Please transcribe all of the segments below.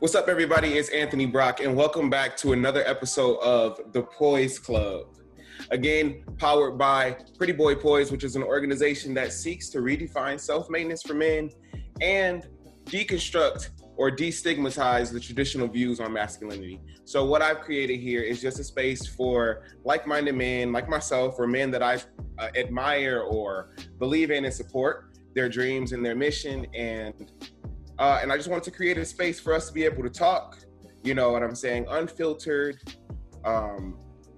What's up, everybody? It's Anthony Brock, and welcome back to another episode of the Poise Club. Again, powered by Pretty Boy Poise, which is an organization that seeks to redefine self-maintenance for men and deconstruct or destigmatize the traditional views on masculinity. So what I've created here is just a space for like-minded men like myself, or men that I admire or believe in and support their dreams and their mission. And I just wanted to create a space for us to be able to talk, you know what I'm saying, unfiltered,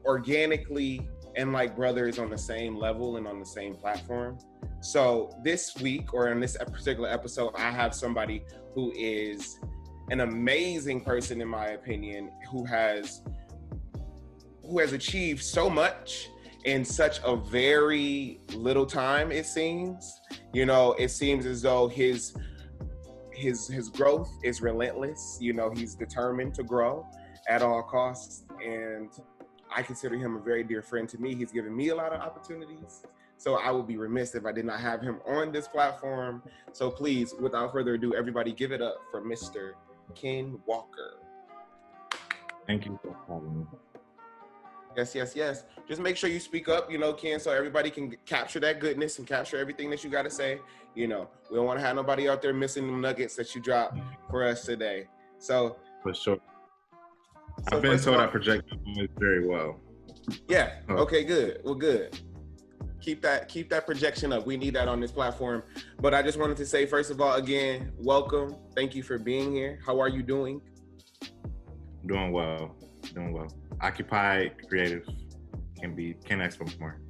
organically, and like brothers on the same level and on the same platform. So this week, or in this particular episode, I have somebody who is an amazing person, in my opinion, who has achieved so much in such a very little time, it seems. You know, it seems as though his growth is relentless. You know, he's determined to grow at all costs, and I consider him a very dear friend to me. He's given me a lot of opportunities, so I would be remiss if I did not have him on this platform. So please, without further ado, everybody give it up for Mr. Ken Walker. Thank you for having me. Yes. Just make sure you speak up, you know, Ken, so everybody can capture that goodness and capture everything that you got to say. You know, we don't want to have nobody out there missing the nuggets that you dropped for us today. So for sure. I've been told I project very well. Yeah. Okay, good. Well, good. Keep that projection up. We need that on this platform. But I just wanted to say, first of all, again, welcome. Thank you for being here. How are you doing? Doing well. Occupied, creative, can ask for more.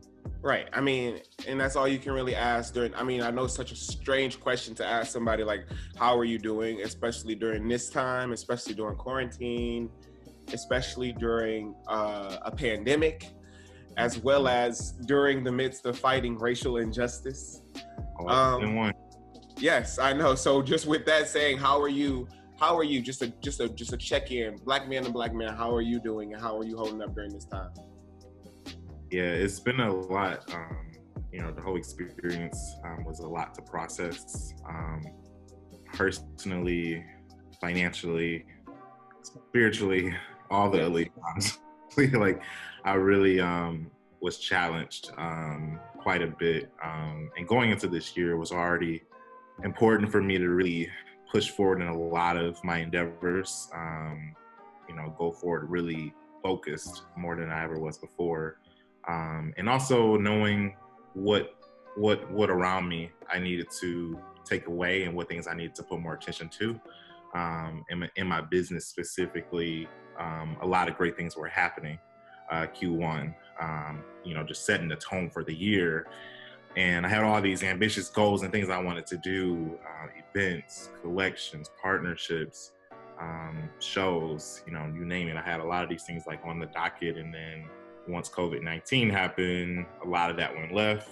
Right. I mean, and that's all you can really ask I know it's such a strange question to ask somebody, like, how are you doing, especially during this time, especially during quarantine, especially during a pandemic, as well as during the midst of fighting racial injustice. Yes, I know. So just with that saying, how are you? Just a check-in, black man to black man. How are you doing, and how are you holding up during this time? Yeah, it's been a lot. The whole experience was a lot to process, personally, financially, spiritually, all the elite times. Like, I really was challenged quite a bit, and going into this year was already important for me to really push forward in a lot of my endeavors, go forward really focused more than I ever was before. And also knowing what around me I needed to take away and what things I needed to put more attention to. In my business specifically, a lot of great things were happening Q1, just setting the tone for the year. And I had all these ambitious goals and things I wanted to do, events, collections, partnerships, shows, you name it. I had a lot of these things like on the docket. And then once COVID-19 happened, a lot of that went left.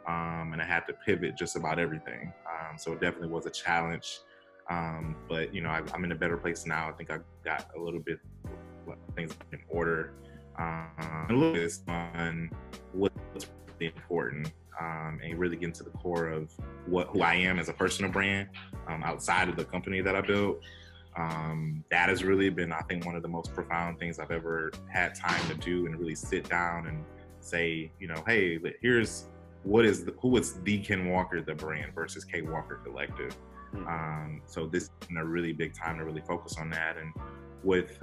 And I had to pivot just about everything. So it definitely was a challenge. But, I'm in a better place now. I think I got a little bit of things in order. A little bit on what's really important. And really get into the core of who I am as a personal brand outside of the company that I built. That has really been, I think, one of the most profound things I've ever had time to do, and really sit down and say, hey, here's who is the Ken Walker, the brand, versus K Walker Collective. So this has been a really big time to really focus on that. And with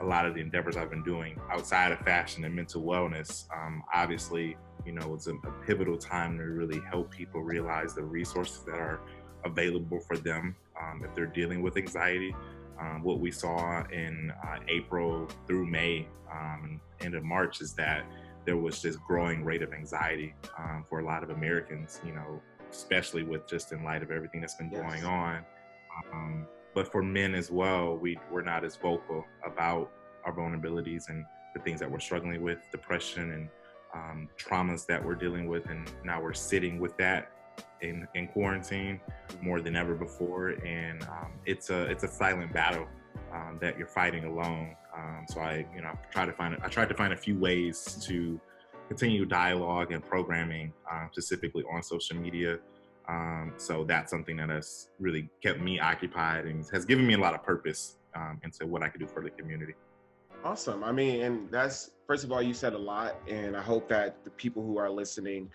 a lot of the endeavors I've been doing outside of fashion and mental wellness, obviously, it's a pivotal time to really help people realize the resources that are available for them if they're dealing with anxiety. What we saw in April through May, end of March, is that there was this growing rate of anxiety for a lot of Americans, especially with just in light of everything that's been going on. But for men as well, we're not as vocal about our vulnerabilities and the things that we're struggling with, depression and traumas that we're dealing with. And now we're sitting with that in quarantine more than ever before. And it's a silent battle that you're fighting alone. So I tried to find a few ways to continue dialogue and programming, specifically on social media, So that's something that has really kept me occupied and has given me a lot of purpose into what I could do for the community. Awesome. I mean, and that's, first of all, you said a lot, and I hope that the people who are listening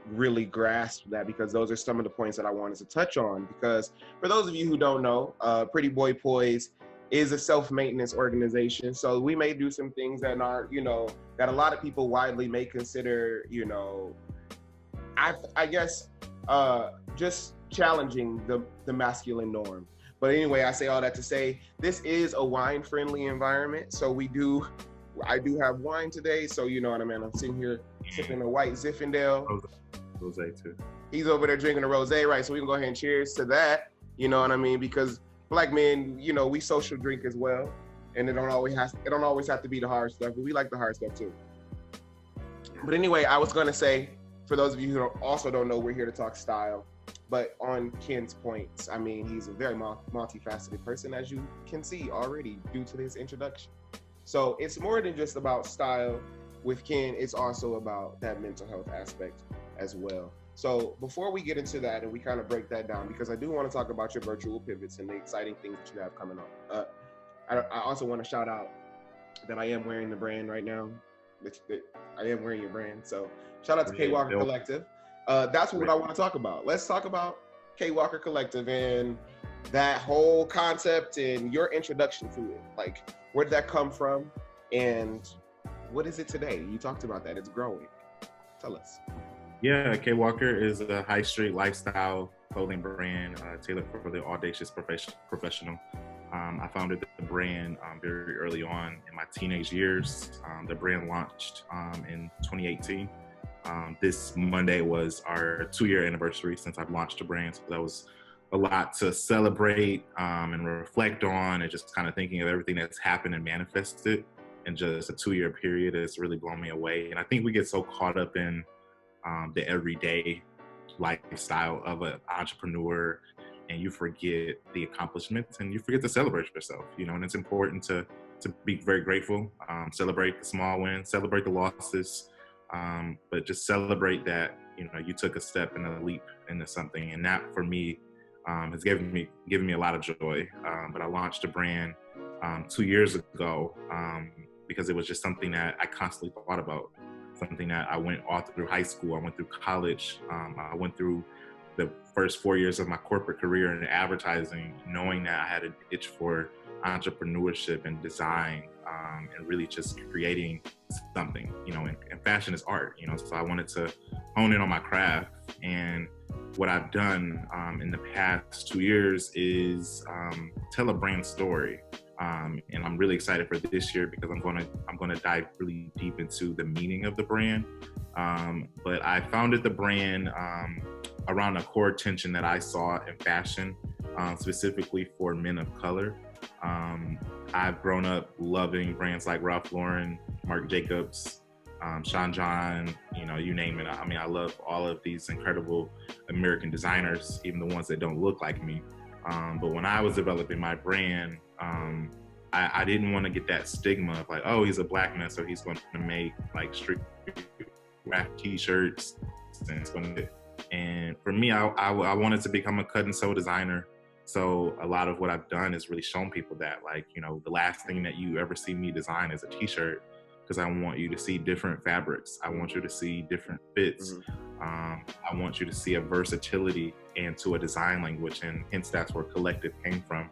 really grasp that, because those are some of the points that I wanted to touch on. Because for those of you who don't know, Pretty Boy Poise is a self-maintenance organization. So we may do some things that aren't, that a lot of people widely may consider, I guess, just challenging the masculine norm. But anyway, I say all that to say, this is a wine-friendly environment. So I do have wine today. So you know what I mean? I'm sitting here sipping a white Zinfandel. Rosé too. He's over there drinking a rosé, right? So we can go ahead and cheers to that. You know what I mean? Because Black men, we social drink as well. And it don't always have to be the hard stuff, but we like the hard stuff too. But anyway, I was gonna say, for those of you who also don't know, we're here to talk style. But on Ken's points, I mean, he's a very multifaceted person, as you can see already due to his introduction. So it's more than just about style with Ken, it's also about that mental health aspect as well. So before we get into that and we kind of break that down, because I do want to talk about your virtual pivots and the exciting things that you have coming on. I also want to shout out that I am wearing the brand right now. I am wearing your brand. So shout out to K Walker Collective. That's what I want to talk about. Let's talk about K Walker Collective and that whole concept and your introduction to it. Like, where did that come from and what is it today? You talked about that. It's growing. Tell us. Yeah, K Walker is a high street lifestyle clothing brand tailored for the audacious professional. I founded the brand very early on in my teenage years. The brand launched in 2018. This Monday was our 2-year anniversary since I've launched the brand. So that was a lot to celebrate and reflect on, and just kind of thinking of everything that's happened and manifested in just a 2-year period. It's really blown me away. And I think we get so caught up in the everyday lifestyle of an entrepreneur, and you forget the accomplishments and you forget to celebrate yourself, and it's important to be very grateful, celebrate the small wins, celebrate the losses, but just celebrate that, you took a step and a leap into something. And that for me has given me a lot of joy. But I launched a brand 2 years ago because it was just something that I constantly thought about, something that I went all through high school, I went through college, I went through the first 4 years of my corporate career in advertising, knowing that I had an itch for entrepreneurship and design, and really just creating something, and fashion is art, so I wanted to hone in on my craft. And what I've done in the past 2 years is tell a brand story. And I'm really excited for this year because I'm gonna dive really deep into the meaning of the brand. But I founded the brand around a core tension that I saw in fashion, specifically for men of color. I've grown up loving brands like Ralph Lauren, Marc Jacobs, Sean John, you name it. I mean, I love all of these incredible American designers, even the ones that don't look like me. But when I was developing my brand, I didn't want to get that stigma of like, oh, he's a Black man, so he's going to make like street rap t-shirts. And for me, I wanted to become a cut and sew designer. So a lot of what I've done is really shown people that, like, the last thing that you ever see me design is a t-shirt, because I want you to see different fabrics. I want you to see different fits. I want you to see a versatility and to a design language, and hence that's where collective came from,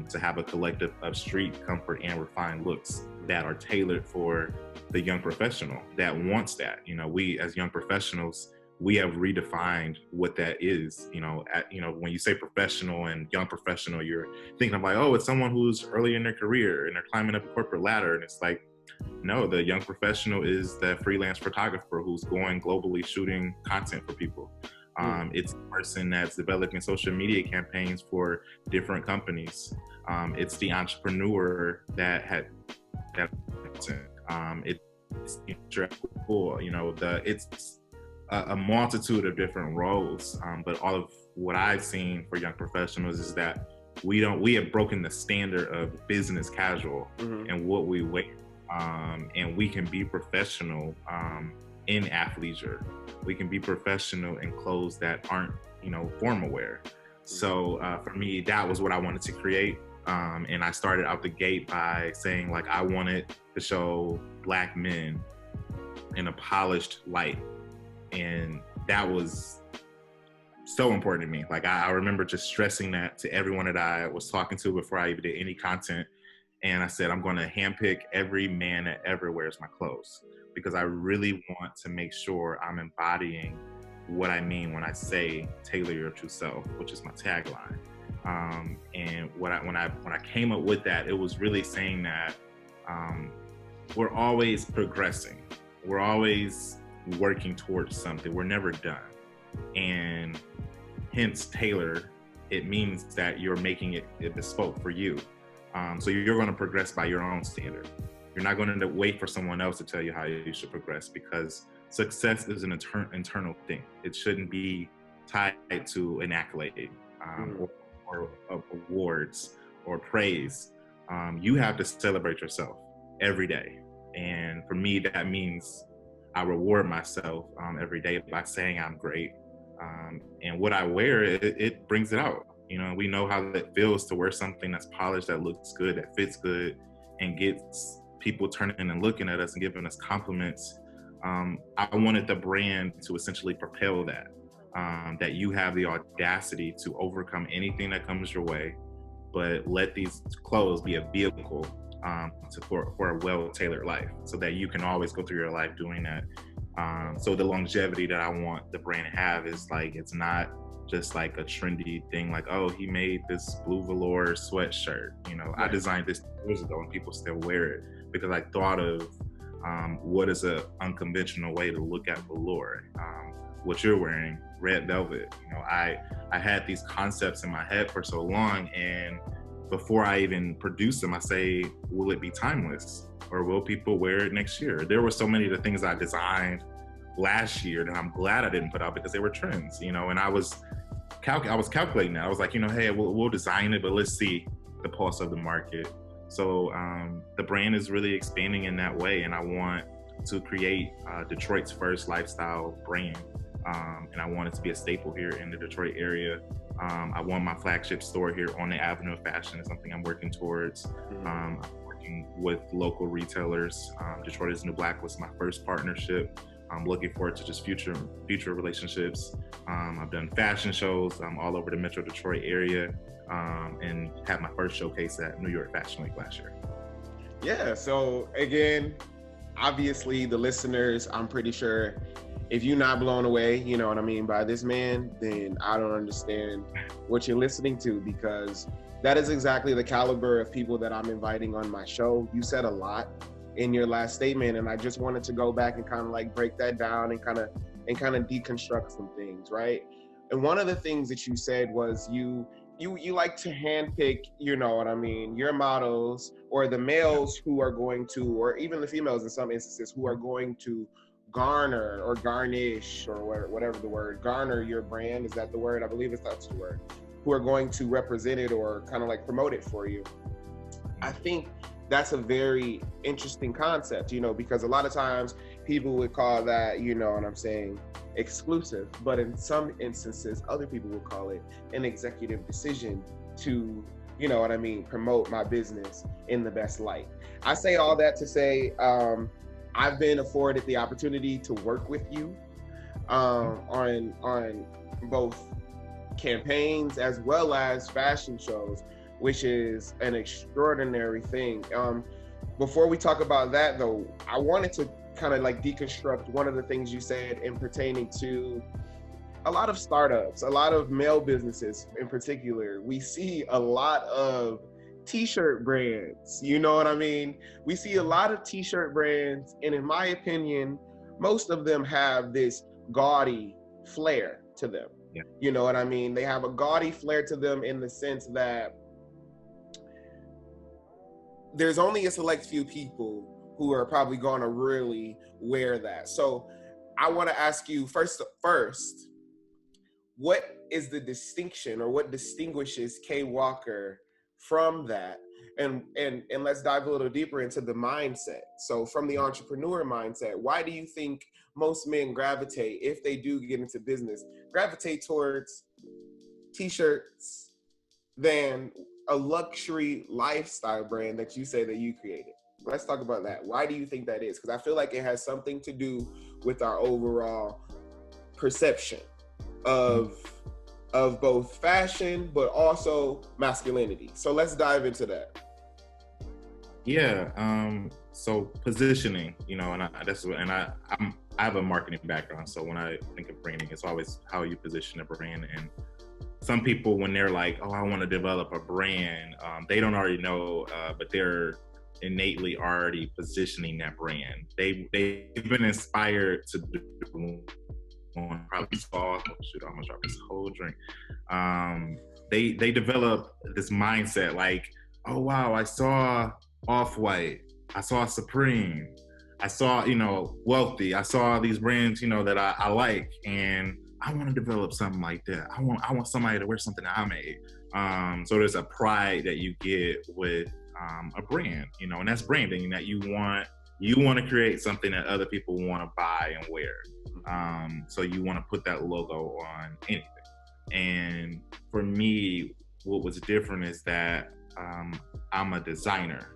to have a collective of street comfort and refined looks that are tailored for the young professional that wants that. We as young professionals, we have redefined what that is. When you say professional and young professional, you're thinking of like, oh, it's someone who's early in their career and they're climbing up a corporate ladder. And it's like, no, the young professional is the freelance photographer who's going globally shooting content for people. It's the person that's developing social media campaigns for different companies. It's the entrepreneur it's a multitude of different roles. But all of what I've seen for young professionals is that we have broken the standard of business casual and what we wear. And we can be professional in athleisure. We can be professional in clothes that aren't, formal wear. So for me, that was what I wanted to create. And I started out the gate by saying like I wanted to show Black men in a polished light, and that was so important to me. Like I remember just stressing that to everyone that I was talking to before I even did any content. And I said, I'm going to handpick every man that ever wears my clothes, because I really want to make sure I'm embodying what I mean when I say tailor your true self, which is my tagline. And when I came up with that, it was really saying that we're always progressing. We're always working towards something. We're never done. And hence tailor, it means that you're making it bespoke for you. So you're going to progress by your own standard. You're not going to wait for someone else to tell you how you should progress, because success is an internal thing. It shouldn't be tied to an accolade or awards or praise. You have to celebrate yourself every day. And for me, that means I reward myself every day by saying I'm great. And what I wear, it brings it out. You know, we know how it feels to wear something that's polished, that looks good, that fits good, and gets people turning and looking at us and giving us compliments. I wanted the brand to essentially propel that, that you have the audacity to overcome anything that comes your way, but let these clothes be a vehicle for a well-tailored life, so that you can always go through your life doing that. So the longevity that I want the brand to have is like, it's not just like a trendy thing, like, oh, he made this blue velour sweatshirt. You know, right. I designed this years ago and people still wear it because I thought of what is a unconventional way to look at velour. What you're wearing, red velvet. You know, I had these concepts in my head for so long, and before I even produce them, I say, will it be timeless, or will people wear it next year? There were so many of the things I designed last year that I'm glad I didn't put out because they were trends, you know, and I was calculating that. I was like, you know, hey, we'll design it, but let's see the pulse of the market. So the brand is really expanding in that way, and I want to create Detroit's first lifestyle brand. And I want it to be a staple here in the Detroit area. I want my flagship store here on the Avenue of Fashion is something I'm working towards. I'm working with local retailers. Detroit is New Black was my first partnership. I'm looking forward to just future relationships. I've done fashion shows all over the Metro Detroit area, and had my first showcase at New York Fashion Week last year. Yeah, so again, obviously the listeners, I'm pretty sure if you're not blown away, you know what I mean, by this man, then I don't understand what you're listening to, because that is exactly the caliber of people that I'm inviting on my show. You said a lot in your last statement, and I just wanted to go back and kind of like break that down and kind of deconstruct some things, right? And one of the things that you said was you like to handpick, you know what I mean, your models, or the males who are going to, or even the females in some instances, who are going to garner or garnish, or whatever the word, garner your brand. Is that the word? I believe that's the word. Who are going to represent it or kind of like promote it for you. I think that's a very interesting concept, you know, because a lot of times people would call that, you know what I'm saying, exclusive, but in some instances, other people would call it an executive decision to, you know what I mean, promote my business in the best light. I say all that to say, I've been afforded the opportunity to work with you on both campaigns as well as fashion shows, which is an extraordinary thing. Before we talk about that though, I wanted to kind of like deconstruct one of the things you said in pertaining to a lot of startups, a lot of male businesses in particular. We see a lot of t-shirt brands, you know what I mean? We see a lot of t-shirt brands, and in my opinion, most of them have this gaudy flair to them. Yeah. You know what I mean? They have a gaudy flair to them in the sense that there's only a select few people who are probably going to really wear that. So I want to ask you first, what is the distinction, or what distinguishes Kay Walker from that? And let's dive a little deeper into the mindset. So from the entrepreneur mindset, why do you think most men gravitate, if they do get into business, gravitate towards t-shirts than a luxury lifestyle brand that you say that you created. Let's talk about that. Why do you think that is? Because I feel like it has something to do with our overall perception of both fashion but also masculinity. So let's dive into that. Yeah. So positioning, and I have a marketing background. So when I think of branding, it's always how you position a brand. And some people, when they're like, "Oh, I want to develop a brand," they don't already know, but they're innately already positioning that brand. They've been inspired to do one. Probably saw. Oh, shoot, I almost dropped this whole drink. They develop this mindset like, "Oh wow, I saw Off-White, I saw Supreme, I saw, Wealthy, I saw these brands, that I like, and I want to develop something like that. I want somebody to wear something that I made." So there's a pride that you get with a brand, and that's branding, that you want to create something that other people want to buy and wear. So you want to put that logo on anything. And for me, what was different is that I'm a designer.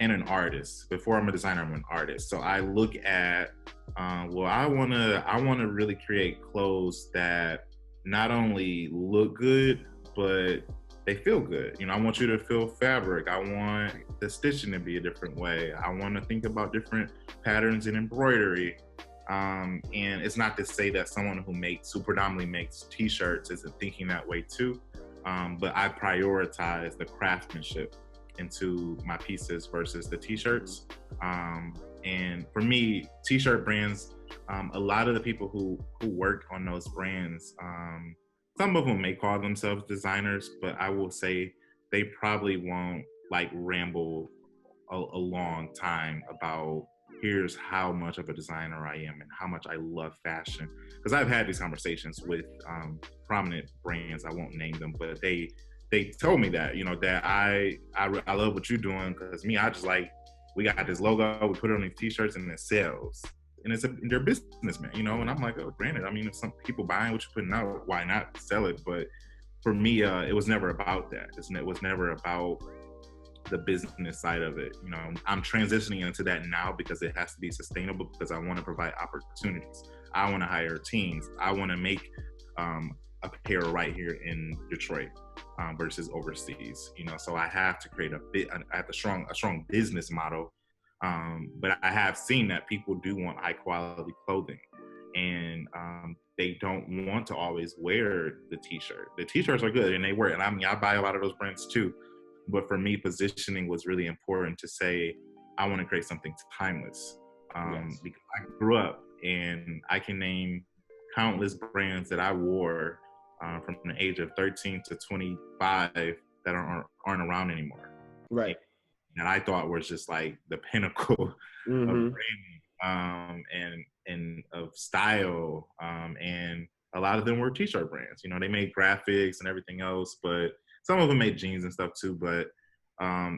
And an artist. Before I'm a designer, I'm an artist. So I look at, I want to really create clothes that not only look good, but they feel good. I want you to feel fabric. I want the stitching to be a different way. I want to think about different patterns in embroidery. And it's not to say that someone who predominantly makes t-shirts isn't thinking that way too. But I prioritize the craftsmanship into my pieces versus the t-shirts. And for me, t-shirt brands, a lot of the people who work on those brands, some of them may call themselves designers, but I will say they probably won't ramble a long time about here's how much of a designer I am and how much I love fashion. Because I've had these conversations with prominent brands, I won't name them, but they told me that, that I love what you're doing, because I just we got this logo, we put it on these t-shirts and it sells. And they're businessmen, and I'm like, oh, granted, if some people buying what you're putting out, why not sell it? But for me, it was never about that. It was never about the business side of it. I'm transitioning into that now because it has to be sustainable, because I want to provide opportunities. I want to hire teams. I want to make a pair right here in Detroit versus overseas. So I have to create a strong business model. But I have seen that people do want high quality clothing, and they don't want to always wear the t-shirt. The t-shirts are good and they work, and I buy a lot of those brands too. But for me, positioning was really important to say, I want to create something timeless. Yes. Because I grew up and I can name countless brands that I wore from the age of 13 to 25 that aren't around anymore. Right. And I thought was just the pinnacle of branding and of style. And a lot of them were t-shirt brands. They made graphics and everything else, but some of them made jeans and stuff too. But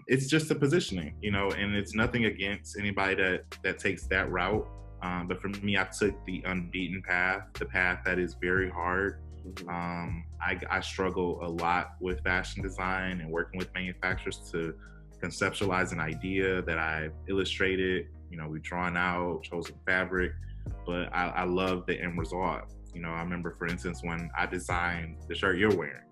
it's just a positioning, and it's nothing against anybody that takes that route. But for me, I took the unbeaten path, the path that is very hard. I struggle a lot with fashion design and working with manufacturers to conceptualize an idea that I've illustrated. We've drawn out, chosen fabric, but I love the end result. I remember, for instance, when I designed the shirt you're wearing,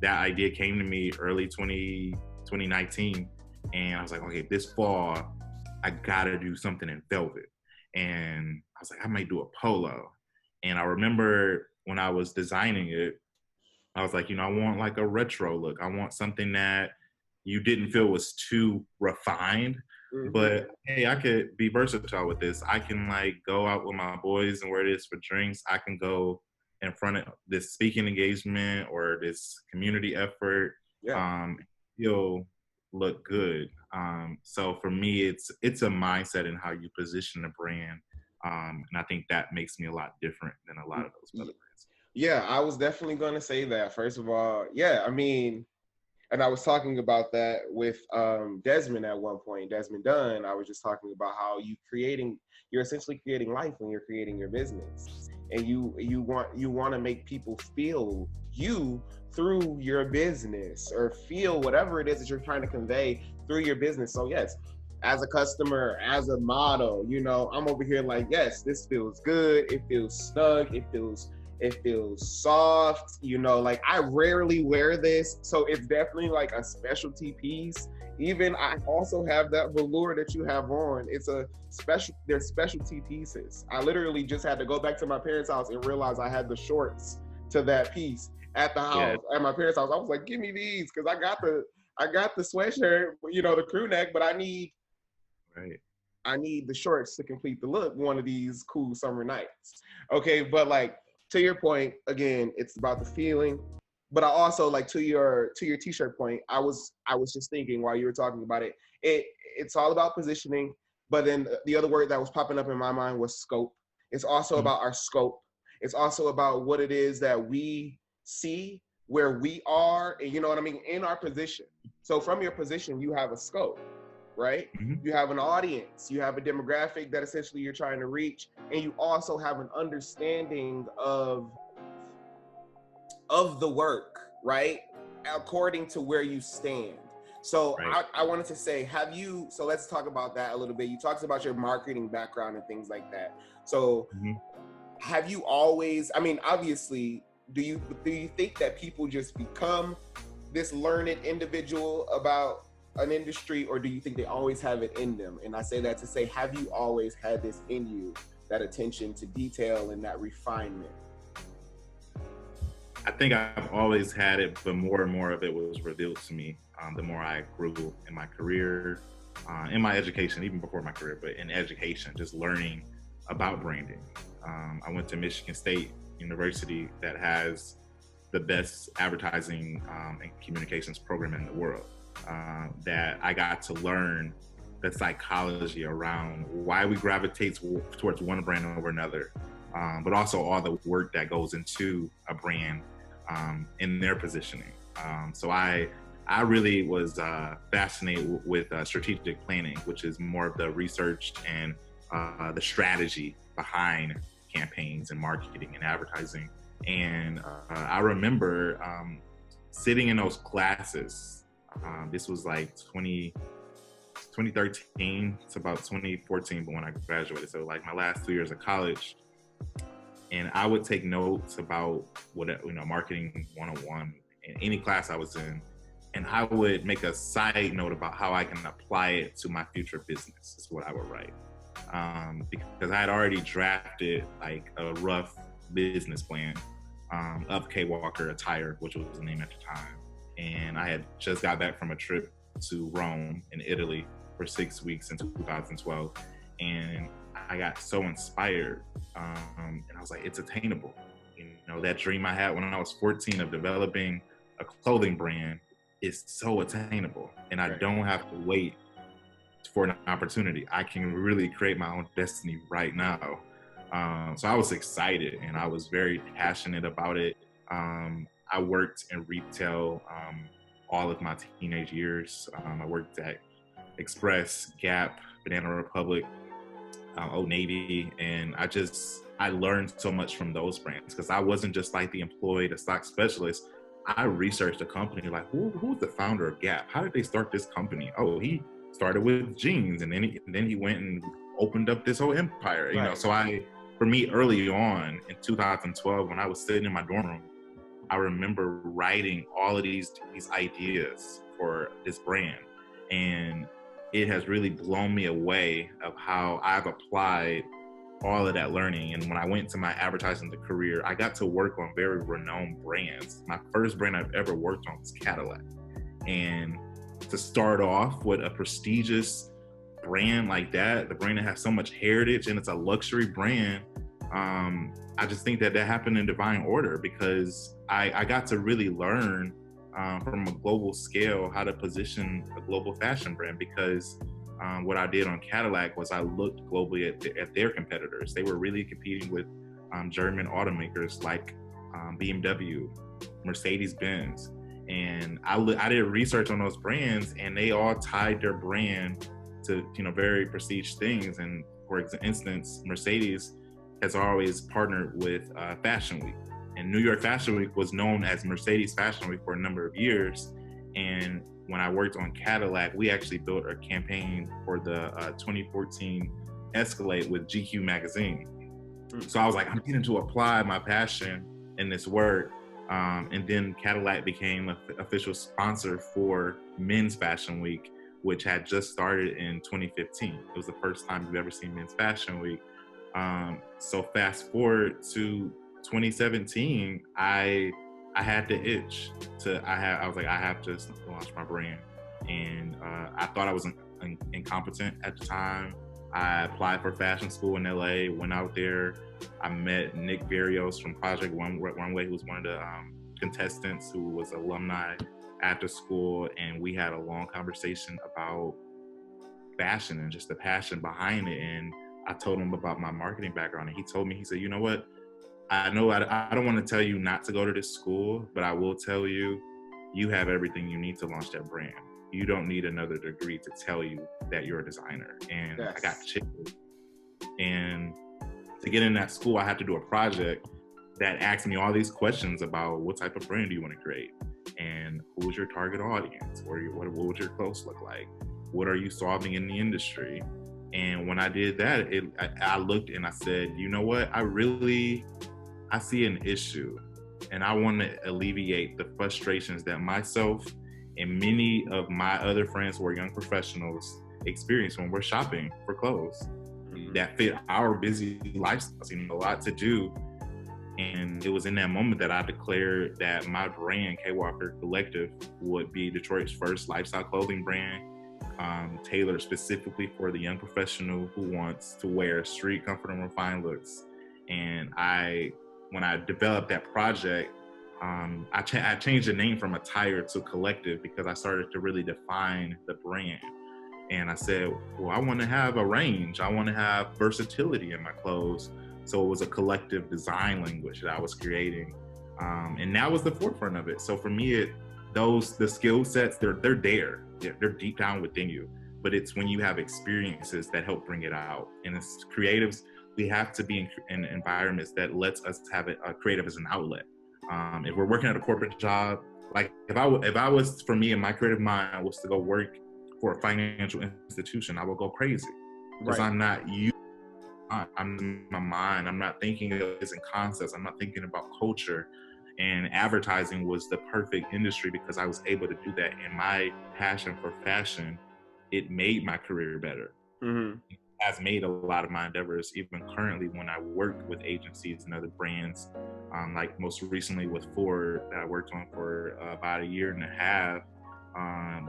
that idea came to me early 2019, and I was like, okay, this fall I gotta do something in velvet. And I was like, I might do a polo. And I remember when I was designing it, I was like, I want a retro look. I want something that you didn't feel was too refined, but hey, I could be versatile with this. I can go out with my boys and wear this for drinks. I can go in front of this speaking engagement or this community effort. Still look good. So for me, it's a mindset in how you position a brand. And I think that makes me a lot different than a lot of those other brands. Yeah, I was definitely going to say that. First of all, and I was talking about that with Desmond at one point, Desmond Dunn. I was just talking about how you're essentially creating life when you're creating your business, and you want to make people feel you through your business, or feel whatever it is that you're trying to convey through your business. So yes, as a customer, as a model, you know, I'm over here like, yes, this feels good. It feels snug. It feels soft. You know, like I rarely wear this, so it's definitely like a specialty piece. Even I also have that velour that you have on. It's a special. They're specialty pieces. I literally just had to go back to my parents' house and realize I had the shorts to that piece at the Yeah. house. At my parents' house, I was like, "Give me these," because I got the sweatshirt, you know, the crew neck, but Right. I need the shorts to complete the look one of these cool summer nights. Okay, but like to your point, again, it's about the feeling. But I also like to your t-shirt point, I was just thinking while you were talking about it, it's all about positioning, but then the other word that was popping up in my mind was scope. It's also Mhm. about our scope. It's also about what it is that we see, where we are, and you know what I mean, in our position. So from your position, you have a scope, right? Mhm. You have an audience, you have a demographic that essentially you're trying to reach, and you also have an understanding of the work, right? According to where you stand. So Right. I wanted to say, so let's talk about that a little bit. You talked about your marketing background and things like that. So Mhm. have you always, I mean, obviously, do you think that people just become this learned individual about an industry, or do you think they always have it in them? And I say that to say, have you always had this in you, that attention to detail and that refinement? I think I've always had it, but more and more of it was revealed to me the more I grew in my career, in my education, even before my career, but in education, just learning about branding. I went to Michigan State University that has the best advertising and communications program in the world. That I got to learn the psychology around why we gravitate towards one brand over another, but also all the work that goes into a brand in their positioning. So I really was fascinated with strategic planning, which is more of the research and the strategy behind campaigns and marketing and advertising. And I remember sitting in those classes. This was like 2013 to about 2014, but when I graduated, so like my last 2 years of college, and I would take notes about what, marketing 101 in any class I was in, and I would make a side note about how I can apply it to my future business. Is what I would write, because I had already drafted like a rough business plan of K Walker Attire, which was the name at the time, and I had just got back from a trip to Rome in Italy for 6 weeks in 2012, and I got so inspired, and I was like, it's attainable. You know, that dream I had when I was 14 of developing a clothing brand is so attainable, and I don't have to wait for an opportunity. I can really create my own destiny right now. So I was excited, and I was very passionate about it. I worked in retail all of my teenage years. I worked at Express, Gap, Banana Republic, Old Navy, and I learned so much from those brands, because I wasn't just like the employee, the stock specialist. I researched the company, like who's the founder of Gap? How did they start this company? Oh, he started with jeans, and then he went and opened up this whole empire. You know, Right. so for me, early on in 2012, when I was sitting in my dorm room, I remember writing all of these ideas for this brand, and it has really blown me away of how I've applied all of that learning. And when I went to my advertising career, I got to work on very renowned brands. My first brand I've ever worked on was Cadillac, and to start off with a prestigious brand like that, the brand that has so much heritage and it's a luxury brand, I just think that happened in divine order, because I got to really learn from a global scale how to position a global fashion brand, because what I did on Cadillac was I looked globally at their competitors. They were really competing with German automakers like BMW, Mercedes-Benz. And I did research on those brands, and they all tied their brand to very prestige things. And for instance, Mercedes has always partnered with Fashion Week, And New York Fashion Week was known as Mercedes Fashion Week for a number of years. And when I worked on Cadillac, we actually built a campaign for the 2014 Escalade with GQ magazine. So I was like, I'm getting to apply my passion in this work. And then Cadillac became an official sponsor for Men's Fashion Week, which had just started in 2015. It was the first time you've ever seen Men's Fashion Week. So fast forward to 2017, I had the itch I was like, I have to launch my brand. And I thought I was incompetent at the time. I applied for fashion school in LA, went out there. I met Nick Barrios from Project Runway, who was one of the contestants who was alumni after school. And we had a long conversation about fashion and just the passion behind it. And I told him about my marketing background. And he told me, he said, you know what? I know I don't want to tell you not to go to this school, but I will tell you, you have everything you need to launch that brand. You don't need another degree to tell you that you're a designer. And yes. I got chilled. And to get in that school, I had to do a project that asked me all these questions about what type of brand do you want to create? And who was your target audience? Or what would your clothes look like? What are you solving in the industry? And when I did that, I looked and I said, you know what? I see an issue, and I want to alleviate the frustrations that myself and many of my other friends who are young professionals experience when we're shopping for clothes that fit our busy lifestyles. You know, a lot to do. And it was in that moment that I declared that my brand, K Walker Collective, would be Detroit's first lifestyle clothing brand, tailored specifically for the young professional who wants to wear street comfort and refined looks. And when I developed that project, I changed the name from Attire to Collective because I started to really define the brand. And I said, well, I want to have a range. I want to have versatility in my clothes. So it was a collective design language that I was creating. And that was the forefront of it. So for me, the skill sets, they're there. They're deep down within you. But it's when you have experiences that help bring it out. And as creatives, we have to be in environments that lets us have a creative as an outlet. If we're working at a corporate job, like if I was, for me, in my creative mind was to go work for a financial institution, I would go crazy because I'm not used. I'm in my mind. I'm not thinking of this in concepts. I'm not thinking about culture. And advertising was the perfect industry because I was able to do that. And my passion for fashion, it made my career better. Mm-hmm. It has made a lot of my endeavors, even currently when I work with agencies and other brands, like most recently with Ford that I worked on for about a year and a half.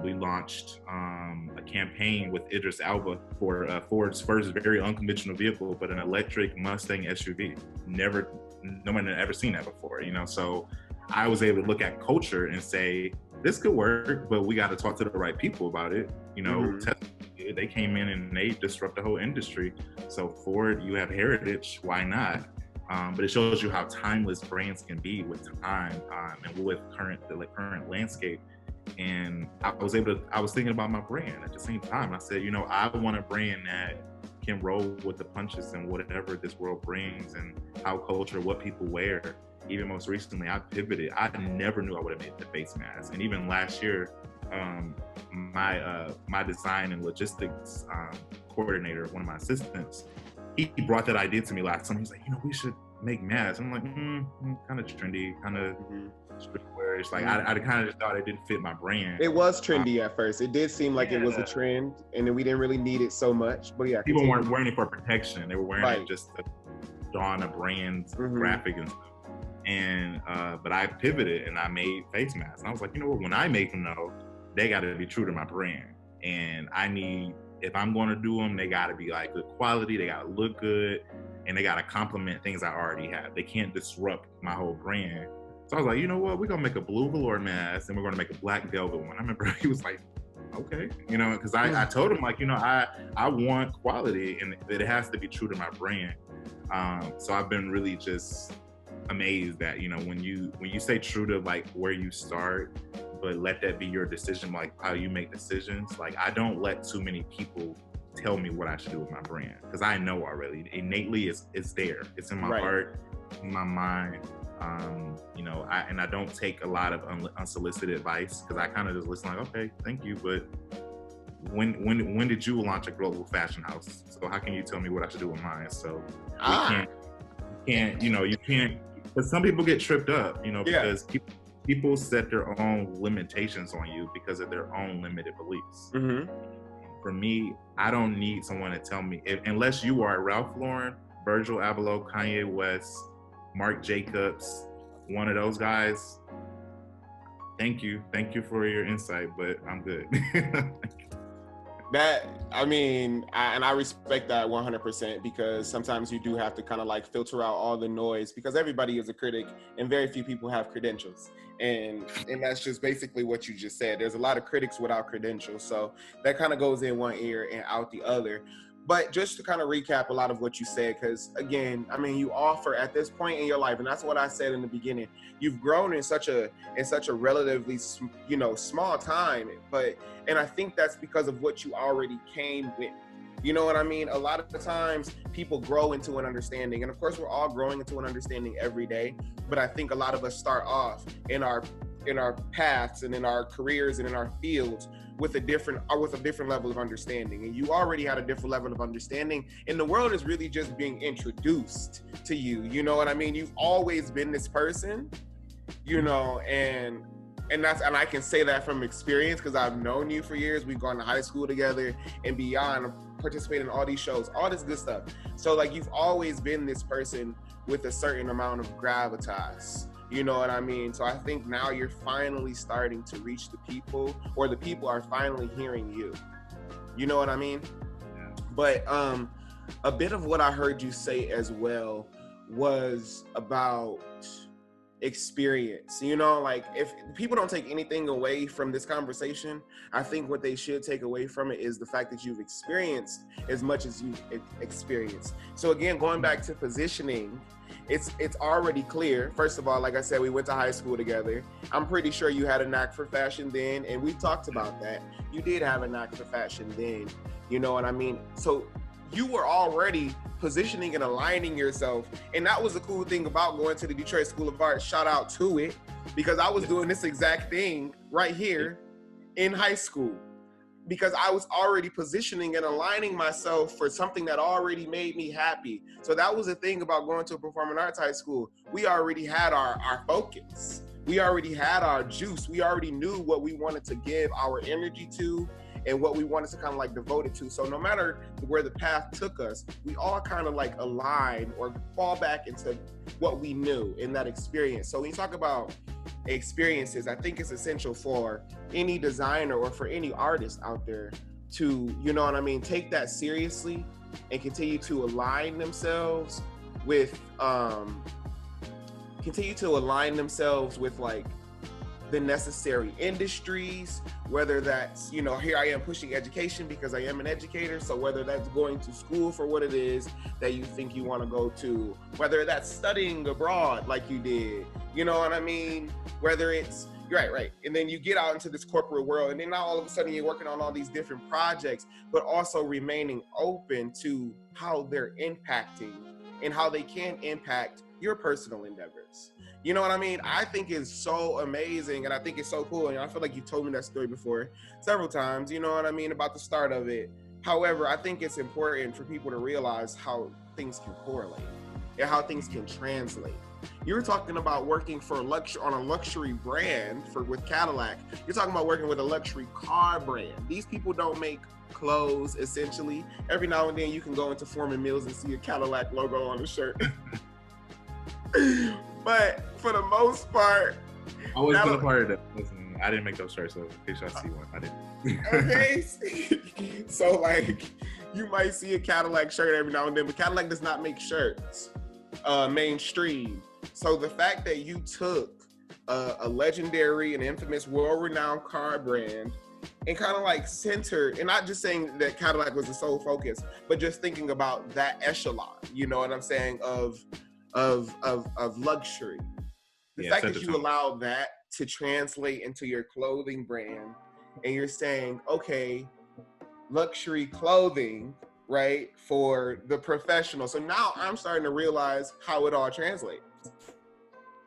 We launched a campaign with Idris Elba for Ford's first very unconventional vehicle, but an electric Mustang SUV. No one had ever seen that before, you know? So I was able to look at culture and say, this could work, but we got to talk to the right people about it. You know, mm-hmm. They came in and they disrupt the whole industry. So Ford, you have heritage, why not? But it shows you how timeless brands can be with time and with the current landscape. And I was thinking about my brand at the same time. I said, you know, I want a brand that can roll with the punches and whatever this world brings and how culture, what people wear. Even most recently, I pivoted. I never knew I would have made the face mask. And even last year, my design and logistics coordinator, one of my assistants, he brought that idea to me last time. He's like, you know, we should make masks. I'm like, kind of trendy, kind of streetwear. Like I kind of just thought it didn't fit my brand. It was trendy at first. It did seem like it was a trend, and then we didn't really need it so much. But yeah, people weren't wearing it for protection. They were wearing it just to don a brand's graphic and stuff. And but I pivoted and I made face masks. And I was like, you know what? When I make them, though, they got to be true to my brand. And if I'm going to do them, they got to be like good quality. They got to look good, and they got to complement things I already have. They can't disrupt my whole brand. So I was like, you know what? We're going to make a blue velour mask and we're going to make a black velvet one. I remember he was like, okay, you know, because I told him, like, you know, I want quality and it has to be true to my brand. So I've been really just amazed that, you know, when you stay true to like where you start, but let that be your decision, like how you make decisions. Like I don't let too many people tell me what I should do with my brand because I know already innately it's there. It's in my heart, in my mind. You know, I don't take a lot of unsolicited advice because I kind of just listen like, okay, thank you, but when did you launch a global fashion house? So how can you tell me what I should do with mine? So you can't, but some people get tripped up, you know, because people set their own limitations on you because of their own limited beliefs. Mm-hmm. For me, I don't need someone to tell me, unless you are Ralph Lauren, Virgil Abloh, Kanye West, Marc Jacobs, one of those guys. Thank you for your insight, but I'm good. I respect that 100% because sometimes you do have to kind of like filter out all the noise because everybody is a critic and very few people have credentials. And that's just basically what you just said. There's a lot of critics without credentials. So that kind of goes in one ear and out the other. But just to kind of recap a lot of what you said, because again, I mean, you offer at this point in your life, and that's what I said in the beginning, you've grown in such a relatively, small time. And I think that's because of what you already came with. You know what I mean? A lot of the times people grow into an understanding. And of course, we're all growing into an understanding every day. But I think a lot of us start off in our paths and in our careers and in our fields with a different level of understanding. And you already had a different level of understanding. And the world is really just being introduced to you. You know what I mean? You've always been this person, and I can say that from experience because I've known you for years. We've gone to high school together and beyond, participated in all these shows, all this good stuff. So like you've always been this person with a certain amount of gravitas. You know what I mean? So I think now you're finally starting to reach the people, or the people are finally hearing you. You know what I mean? Yeah. But a bit of what I heard you say as well was about experience. Like if people don't take anything away from this conversation, I think what they should take away from it is the fact that you've experienced as much as you've experienced. So again, going back to positioning, it's already clear. First of all, like I said, we went to high school together. I'm pretty sure you had a knack for fashion then, and we talked about that. You did have a knack for fashion then, you know what I mean? So you were already positioning and aligning yourself. And that was the cool thing about going to the Detroit School of Art. Shout out to it, because I was doing this exact thing right here in high school, because I was already positioning and aligning myself for something that already made me happy. So that was the thing about going to a performing arts high school. We already had our focus. We already had our juice. We already knew what we wanted to give our energy to and what we wanted to kind of like devote it to. So no matter where the path took us, we all kind of like align or fall back into what we knew in that experience. So when you talk about experiences, I think it's essential for any designer or for any artist out there to, you know what I mean, take that seriously and continue to align themselves with like the necessary industries, whether that's, here I am pushing education because I am an educator. So whether that's going to school for what it is that you think you want to go to, whether that's studying abroad like you did, you know what I mean? Whether it's, right. And then you get out into this corporate world, and then now all of a sudden you're working on all these different projects, but also remaining open to how they're impacting and how they can impact your personal endeavors. You know what I mean? I think it's so amazing, and I think it's so cool. And I feel like you told me that story before several times, you know what I mean, about the start of it. However, I think it's important for people to realize how things can correlate and how things can translate. You were talking about working for on a luxury brand with Cadillac. You're talking about working with a luxury car brand. These people don't make clothes, essentially. Every now and then you can go into Foreman Mills and see a Cadillac logo on the shirt. But for the most part, I always been a part of that. Listen, I didn't make those shirts, so in case y'all see one, I didn't. Okay. So like, you might see a Cadillac shirt every now and then, but Cadillac does not make shirts mainstream. So the fact that you took a legendary and infamous, world-renowned car brand and kind of like centered, and not just saying that Cadillac was the sole focus, but just thinking about that echelon, you know what I'm saying, of luxury. The fact that you allow that to translate into your clothing brand, and you're saying, okay, luxury clothing, right, for the professional. So now I'm starting to realize how it all translates.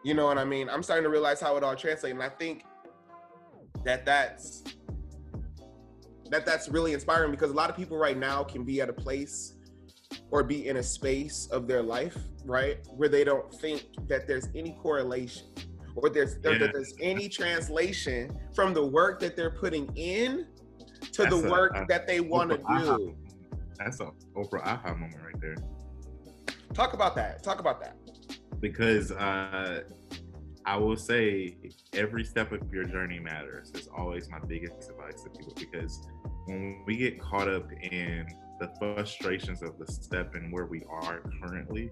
You know what I mean? I'm starting to realize how it all translates, and I think that's really inspiring, because a lot of people right now can be at a place or be in a space of their life, right, where they don't think that there's any correlation or that there's any translation from the work that they're putting in to the work that they want to do. That's an Oprah aha moment right there. Talk about that. Because I will say every step of your journey matters. It's always my biggest advice to people, because when we get caught up in the frustrations of the step and where we are currently,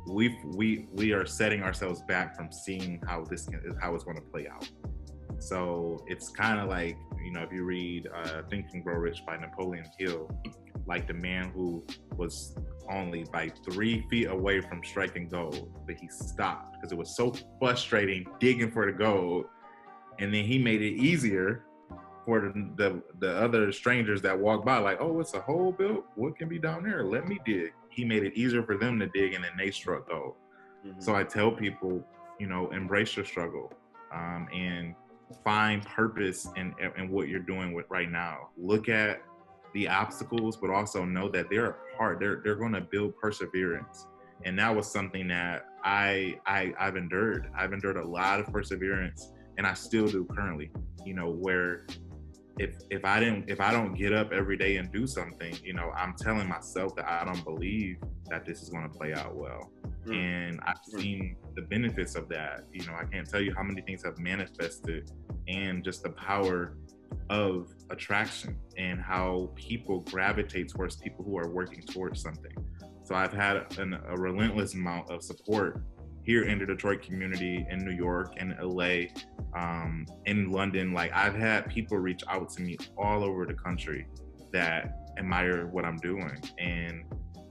we are setting ourselves back from seeing how it's going to play out. So it's kind of like, you know, if you read Think and Grow Rich by Napoleon Hill, like the man who was only by 3 feet away from striking gold, but he stopped because it was so frustrating digging for the gold, and then he made it easier for the other strangers that walk by, like, oh, it's a hole built, what can be down there, let me dig. He made it easier for them to dig, and then they struck gold. So I tell people, you know, embrace your struggle, and find purpose in what you're doing with right now. Look at the obstacles, but also know that they're a part. They're going to build perseverance, and that was something that I've endured. I've endured a lot of perseverance, and I still do currently. You know, where if I don't get up every day and do something, you know, I'm telling myself that I don't believe that this is going to play out well. And I've seen the benefits of that. You know, I can't tell you how many things have manifested, and just the power of attraction and how people gravitate towards people who are working towards something. So I've had a relentless amount of support here in the Detroit community, in New York, in LA, in London. Like, I've had people reach out to me all over the country that admire what I'm doing. And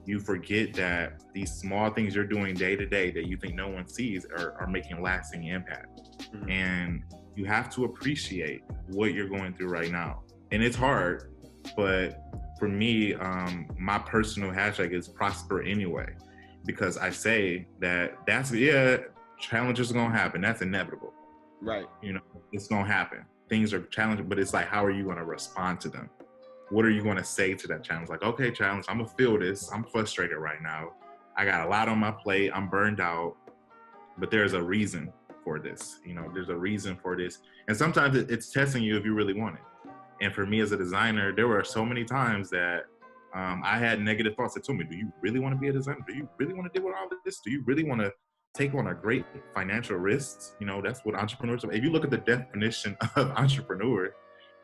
you forget that these small things you're doing day to day that you think no one sees are making lasting impact. And you have to appreciate what you're going through right now. And it's hard, but for me, my personal hashtag is prosper anyway, because I say challenges are gonna happen. That's inevitable. Right. You know, it's gonna happen. Things are challenging, but it's like, how are you gonna respond to them? What are you gonna say to that challenge? Like, okay, challenge, I'm gonna feel this. I'm frustrated right now. I got a lot on my plate. I'm burned out, but there's a reason for this. You know, there's a reason for this. And sometimes it's testing you if you really want it. And for me as a designer, there were so many times that I had negative thoughts that told me, do you really want to be a designer? Do you really want to deal with all of this? Do you really want to take on a great financial risk? You know, that's what entrepreneurs are. If you look at the definition of entrepreneur,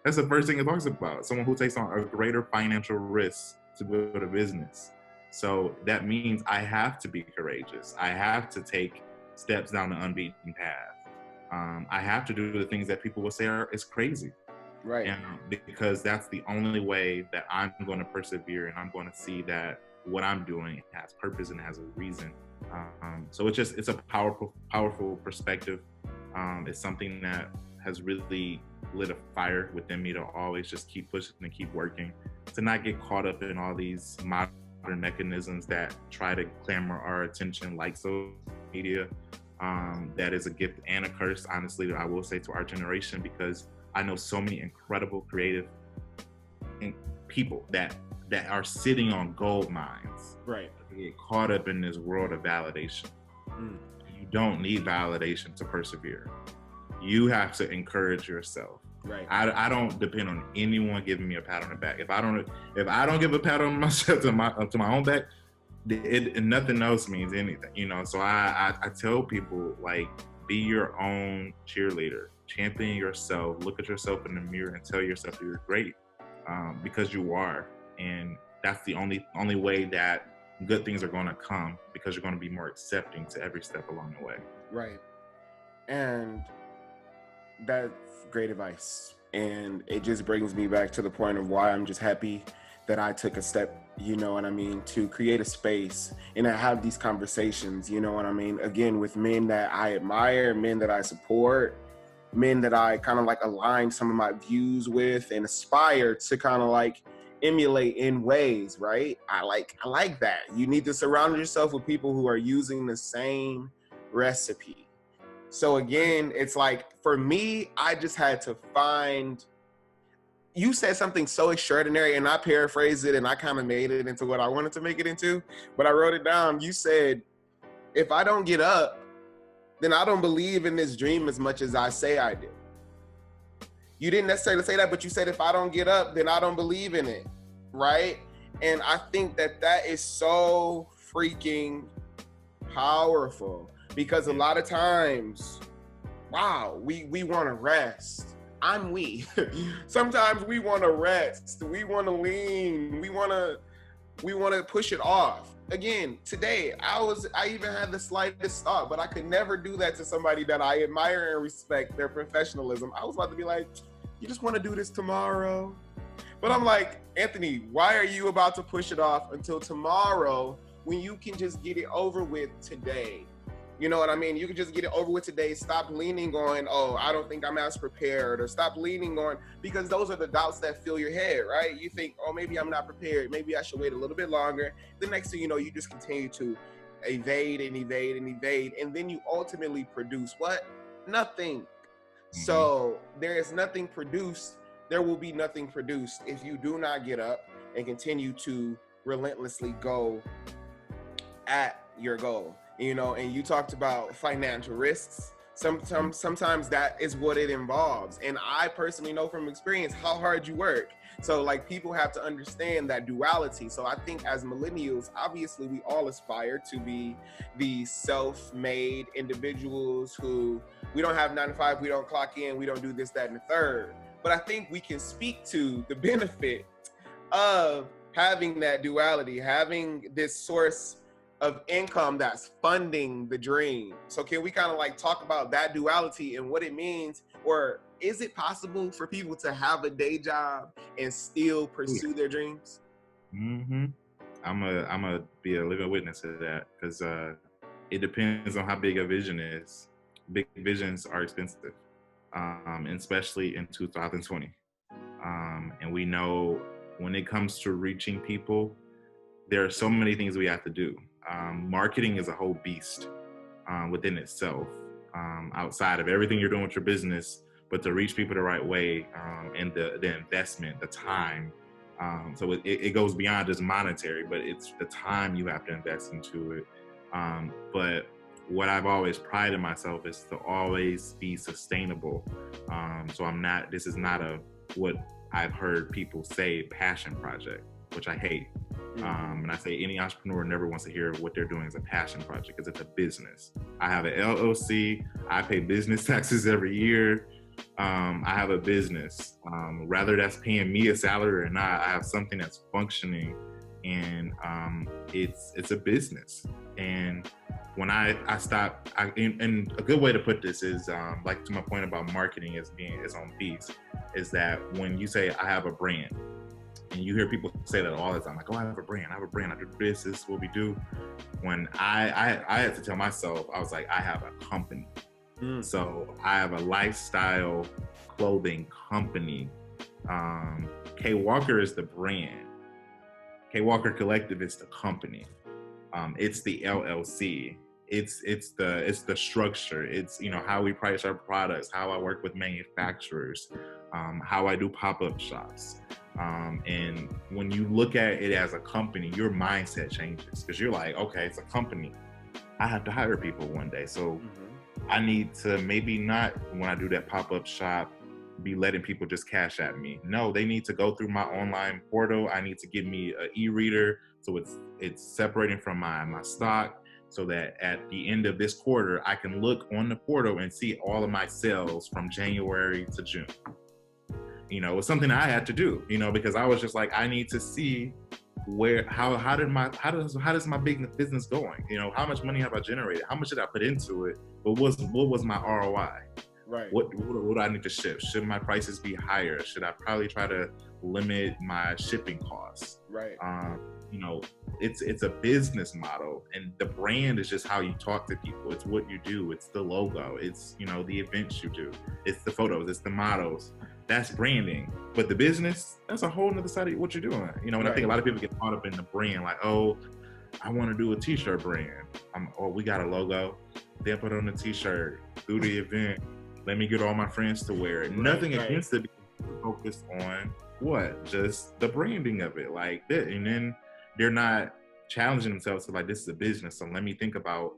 that's the first thing it talks about. Someone who takes on a greater financial risk to build a business. So that means I have to be courageous. I have to take steps down the unbeaten path. I have to do the things that people will say is crazy. Right. And because that's the only way that I'm going to persevere, and I'm going to see that what I'm doing has purpose and has a reason. So it's a powerful perspective. It's something that has really lit a fire within me to always just keep pushing and keep working, to not get caught up in all these modern mechanisms that try to clamor our attention, like social media. That is a gift and a curse, honestly, I will say, to our generation, because I know so many incredible creative people that are sitting on gold mines. Right. They get caught up in this world of validation. You don't need validation to persevere. You have to encourage yourself. Right. I don't depend on anyone giving me a pat on the back. If I don't give a pat on myself to my own back, nothing else means anything. You know. So I tell people, like, be your own cheerleader. Champion yourself. Look at yourself in the mirror and tell yourself you're great, because you are. And that's the only way that good things are going to come, because you're going to be more accepting to every step along the way. Right. And that's great advice. And it just brings me back to the point of why I'm just happy that I took a step, you know what I mean, to create a space and I have these conversations, you know what I mean, again, with men that I admire, men that I support, men that I kind of like align some of my views with and aspire to kind of like emulate in ways, right? I like that. You need to surround yourself with people who are using the same recipe. So again, it's like, for me, I just had to find, you said something so extraordinary, and I paraphrased it and I kind of made it into what I wanted to make it into, but I wrote it down. You said, if I don't get up, then I don't believe in this dream as much as I say I do. You didn't necessarily say that, but you said, if I don't get up, then I don't believe in it, right? And I think that that is so freaking powerful, because a lot of times, wow, we want to rest. Sometimes we want to rest. We want to lean. We want to push it off. Again, today, I even had the slightest thought, but I could never do that to somebody that I admire and respect their professionalism. I was about to be like, you just want to do this tomorrow? But I'm like, Anthony, why are you about to push it off until tomorrow when you can just get it over with today? You know what I mean? You can just get it over with today. Stop leaning on, oh, I don't think I'm as prepared, or stop leaning on, because those are the doubts that fill your head, right? You think, oh, maybe I'm not prepared. Maybe I should wait a little bit longer. The next thing you know, you just continue to evade and evade and evade. And then you ultimately produce what? Nothing. Mm-hmm. So there is nothing produced. There will be nothing produced if you do not get up and continue to relentlessly go at your goal. You know, and you talked about financial risks. Sometimes that is what it involves. And I personally know from experience how hard you work. So like, people have to understand that duality. So I think as millennials, obviously we all aspire to be the self-made individuals who, we don't have 9 to 5, we don't clock in, we don't do this, that, and the third. But I think we can speak to the benefit of having that duality, having this source of income that's funding the dream. So can we kind of like talk about that duality and what it means? Or is it possible for people to have a day job and still pursue their dreams? Mm-hmm. I'm a be a living witness to that, because it depends on how big a vision is. Big visions are expensive, and especially in 2020. And we know when it comes to reaching people, there are so many things we have to do. Marketing is a whole beast within itself, outside of everything you're doing with your business, but to reach people the right way, and the investment, the time. So it goes beyond just monetary, but it's the time you have to invest into it. But what I've always prided myself is to always be sustainable. So this is not what I've heard people say, passion project, which I hate. And I say any entrepreneur never wants to hear what they're doing as a passion project, because it's a business. I have an LLC. I pay business taxes every year. I have a business. Whether that's paying me a salary or not, I have something that's functioning, and it's a business. And when I stop, and a good way to put this is, like to my point about marketing as being its own piece, is that when you say I have a brand, and you hear people say that all the time, like, oh, I have a brand, I do this is what we do. When I had to tell myself, I was like, I have a company. So I have a lifestyle clothing company. K Walker is the brand. K Walker Collective is the company. It's the LLC. It's the structure. It's, you know, how we price our products, how I work with manufacturers, how I do pop-up shops. And when you look at it as a company, your mindset changes, because you're like, okay, it's a company. I have to hire people one day. So I need to maybe not, when I do that pop-up shop, be letting people just cash at me. No, they need to go through my online portal. I need to give me an e-reader, so it's separating from my stock, so that at the end of this quarter, I can look on the portal and see all of my sales from January to June. You know, it's something I had to do, you know, because I was just like, I need to see how does my business going? You know, how much money have I generated? How much did I put into it? But what was my ROI? Right. What do I need to ship? Should my prices be higher? Should I probably try to limit my shipping costs? Right. You know, it's a business model, and the brand is just how you talk to people. It's what you do. It's the logo. It's, you know, the events you do. It's the photos. It's the models. That's branding. But the business, that's a whole nother side of what you're doing. You know, and I think a lot of people get caught up in the brand, like, oh, I want to do a t-shirt brand. We got a logo. Then put on a t-shirt, do the event. Let me get all my friends to wear it. Right, Nothing right. against it, focused on what? Just the branding of it, like that. And then they're not challenging themselves to like, this is a business. So let me think about,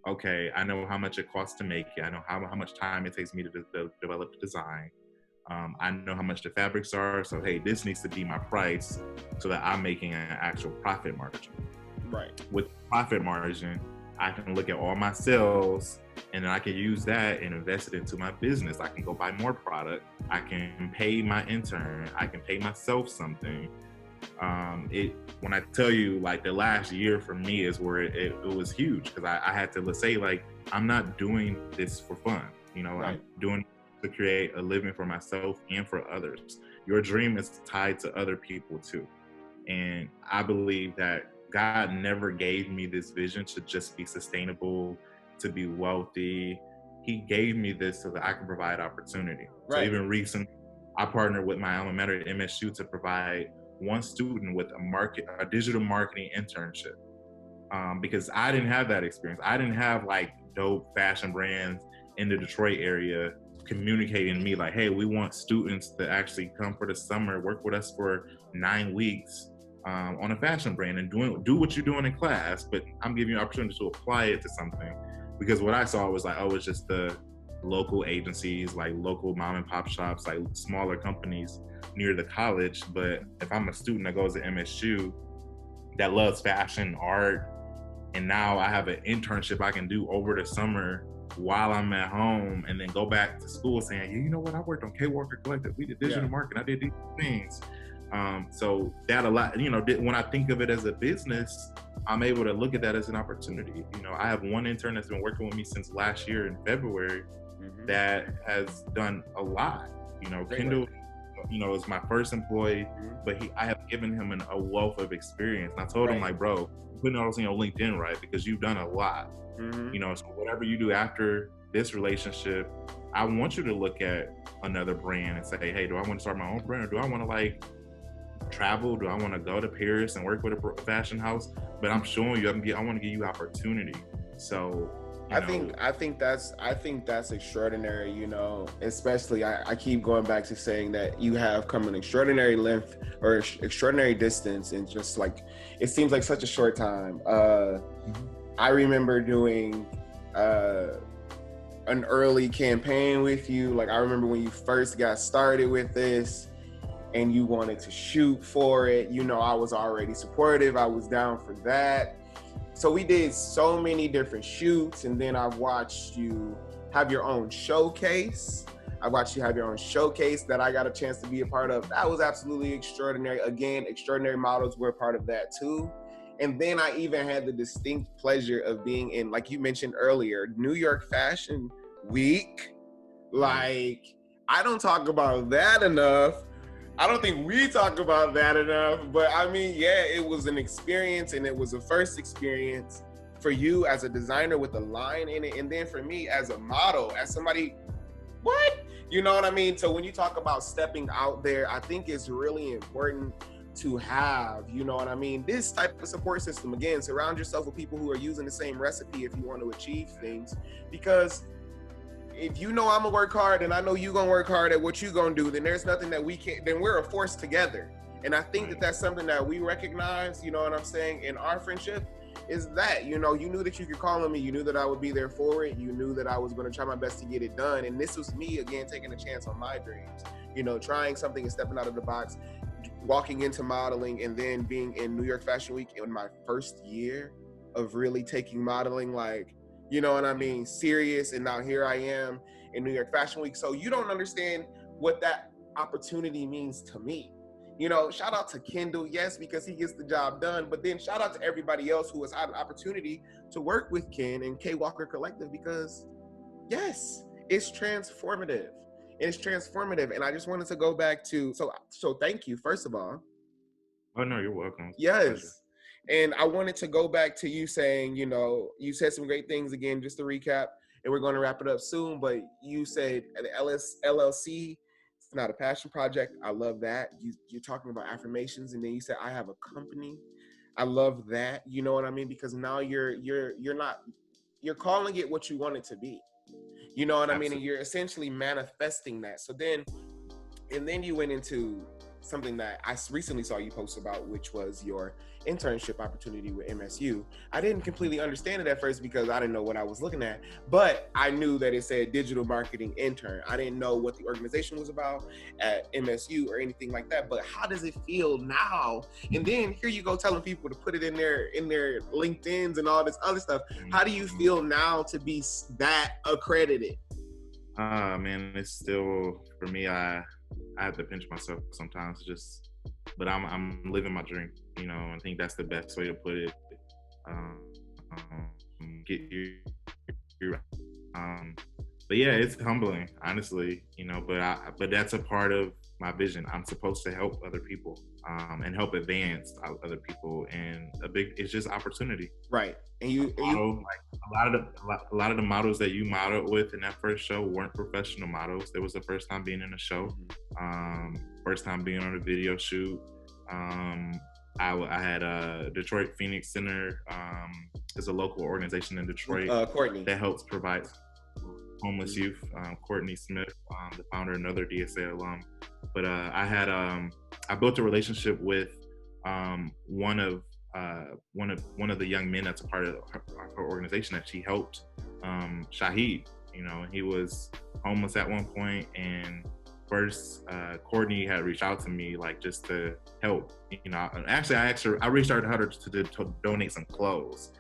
okay, I know how much it costs to make it. I know how much time it takes me to develop the design. I know how much the fabrics are. So, hey, this needs to be my price so that I'm making an actual profit margin. Right. With profit margin, I can look at all my sales and then I can use that and invest it into my business. I can go buy more product. I can pay my intern. I can pay myself something. When I tell you, like, the last year for me is where it was huge, because I had to, let's say, like, I'm not doing this for fun. Right. I'm doing to create a living for myself and for others. Your dream is tied to other people too. And I believe that God never gave me this vision to just be sustainable, to be wealthy. He gave me this so that I can provide opportunity. Right. So even recently, I partnered with my alma mater at MSU to provide one student with a digital marketing internship. Because I didn't have that experience. I didn't have like dope fashion brands in the Detroit area communicating to me like, hey, we want students to actually come for the summer, work with us for 9 weeks on a fashion brand and do what you're doing in class, but I'm giving you an opportunity to apply it to something. Because what I saw was like, oh, it's just the local agencies, like local mom and pop shops, like smaller companies near the college. But if I'm a student that goes to MSU that loves fashion, art, and now I have an internship I can do over the summer while I'm at home, and then go back to school saying, yeah, you know what, I worked on K Walker Collective. We did digital marketing. I did these things. So that a lot, when I think of it as a business, I'm able to look at that as an opportunity. I have one intern that's been working with me since last year in February that has done a lot. Kendall, is my first employee, but I have given him a wealth of experience. And I told him, like, bro, putting all this on your LinkedIn, right? Because you've done a lot. So whatever you do after this relationship, I want you to look at another brand and say, hey, do I want to start my own brand, or do I want to like travel? Do I want to go to Paris and work with a fashion house? But I'm showing you, I want to give you opportunity. So I think that's extraordinary, especially I keep going back to saying that you have come an extraordinary length or extraordinary distance in just like, it seems like such a short time. I remember doing an early campaign with you. Like, I remember when you first got started with this and you wanted to shoot for it, I was already supportive. I was down for that. So we did so many different shoots, and then I watched you have your own showcase. I watched you have your own showcase that I got a chance to be a part of. That was absolutely extraordinary. Again, Extraordinary Models were a part of that too. And then I even had the distinct pleasure of being in, like you mentioned earlier, New York Fashion Week. Like, I don't talk about that enough. I don't think we talk about that enough, but I mean, yeah, it was an experience, and it was a first experience for you as a designer with a line in it. And then for me as a model, as somebody, what? You know what I mean? So when you talk about stepping out there, I think it's really important to have, this type of support system. Again, surround yourself with people who are using the same recipe if you want to achieve things, because if I'm gonna work hard and I know you gonna work hard at what you gonna do, then there's nothing that we can't, then we're a force together. And I think that that's something that we recognize, what I'm saying, in our friendship, is that, you knew that you could call on me, you knew that I would be there for it, you knew that I was gonna try my best to get it done. And this was me, again, taking a chance on my dreams, trying something and stepping out of the box, walking into modeling, and then being in New York Fashion Week in my first year of really taking modeling, like, serious. And now here I am in New York Fashion Week. So you don't understand what that opportunity means to me. Shout out to Kendall, yes, because he gets the job done, but then shout out to everybody else who has had an opportunity to work with Ken and K Walker Collective, because yes, it's transformative. And I just wanted to go back to, so thank you, first of all. Oh, no, you're welcome. Yes. And I wanted to go back to you saying, you said some great things again, just to recap, and we're going to wrap it up soon, but you said the LLC, it's not a passion project. I love that. You're talking about affirmations, and then you said, I have a company. I love that. You know what I mean? Because now you're not you're calling it what you want it to be. You know what I mean? And Absolutely. you're essentially manifesting that. So then, and then you went into something that I recently saw you post about, which was your internship opportunity with MSU. I didn't completely understand it at first because I didn't know what I was looking at, but I knew that it said digital marketing intern. I didn't know what the organization was about at MSU or anything like that. But how does it feel now? And then here you go telling people to put it in their LinkedIn's and all this other stuff. How do you feel now to be that accredited? Man, it's still, for me, I have to pinch myself sometimes, but I'm living my dream. I think that's the best way to put it. Get you. But yeah, it's humbling, honestly. But that's a part of my vision. I'm supposed to help other people, and help advance other people, and it's just opportunity. Right. And you like a lot of the models that you modeled with in that first show weren't professional models. It was the first time being in a show, first time being on a video shoot. I had a Detroit Phoenix Center. It's a local organization in Detroit Courtney that helps provide homeless youth. Courtney Smith, the founder, another DSA alum. But I built a relationship with one of the young men that's a part of her organization that she helped, Shahid. He was homeless at one point, and first Courtney had reached out to me just to help. Actually, I reached out to her to donate some clothes.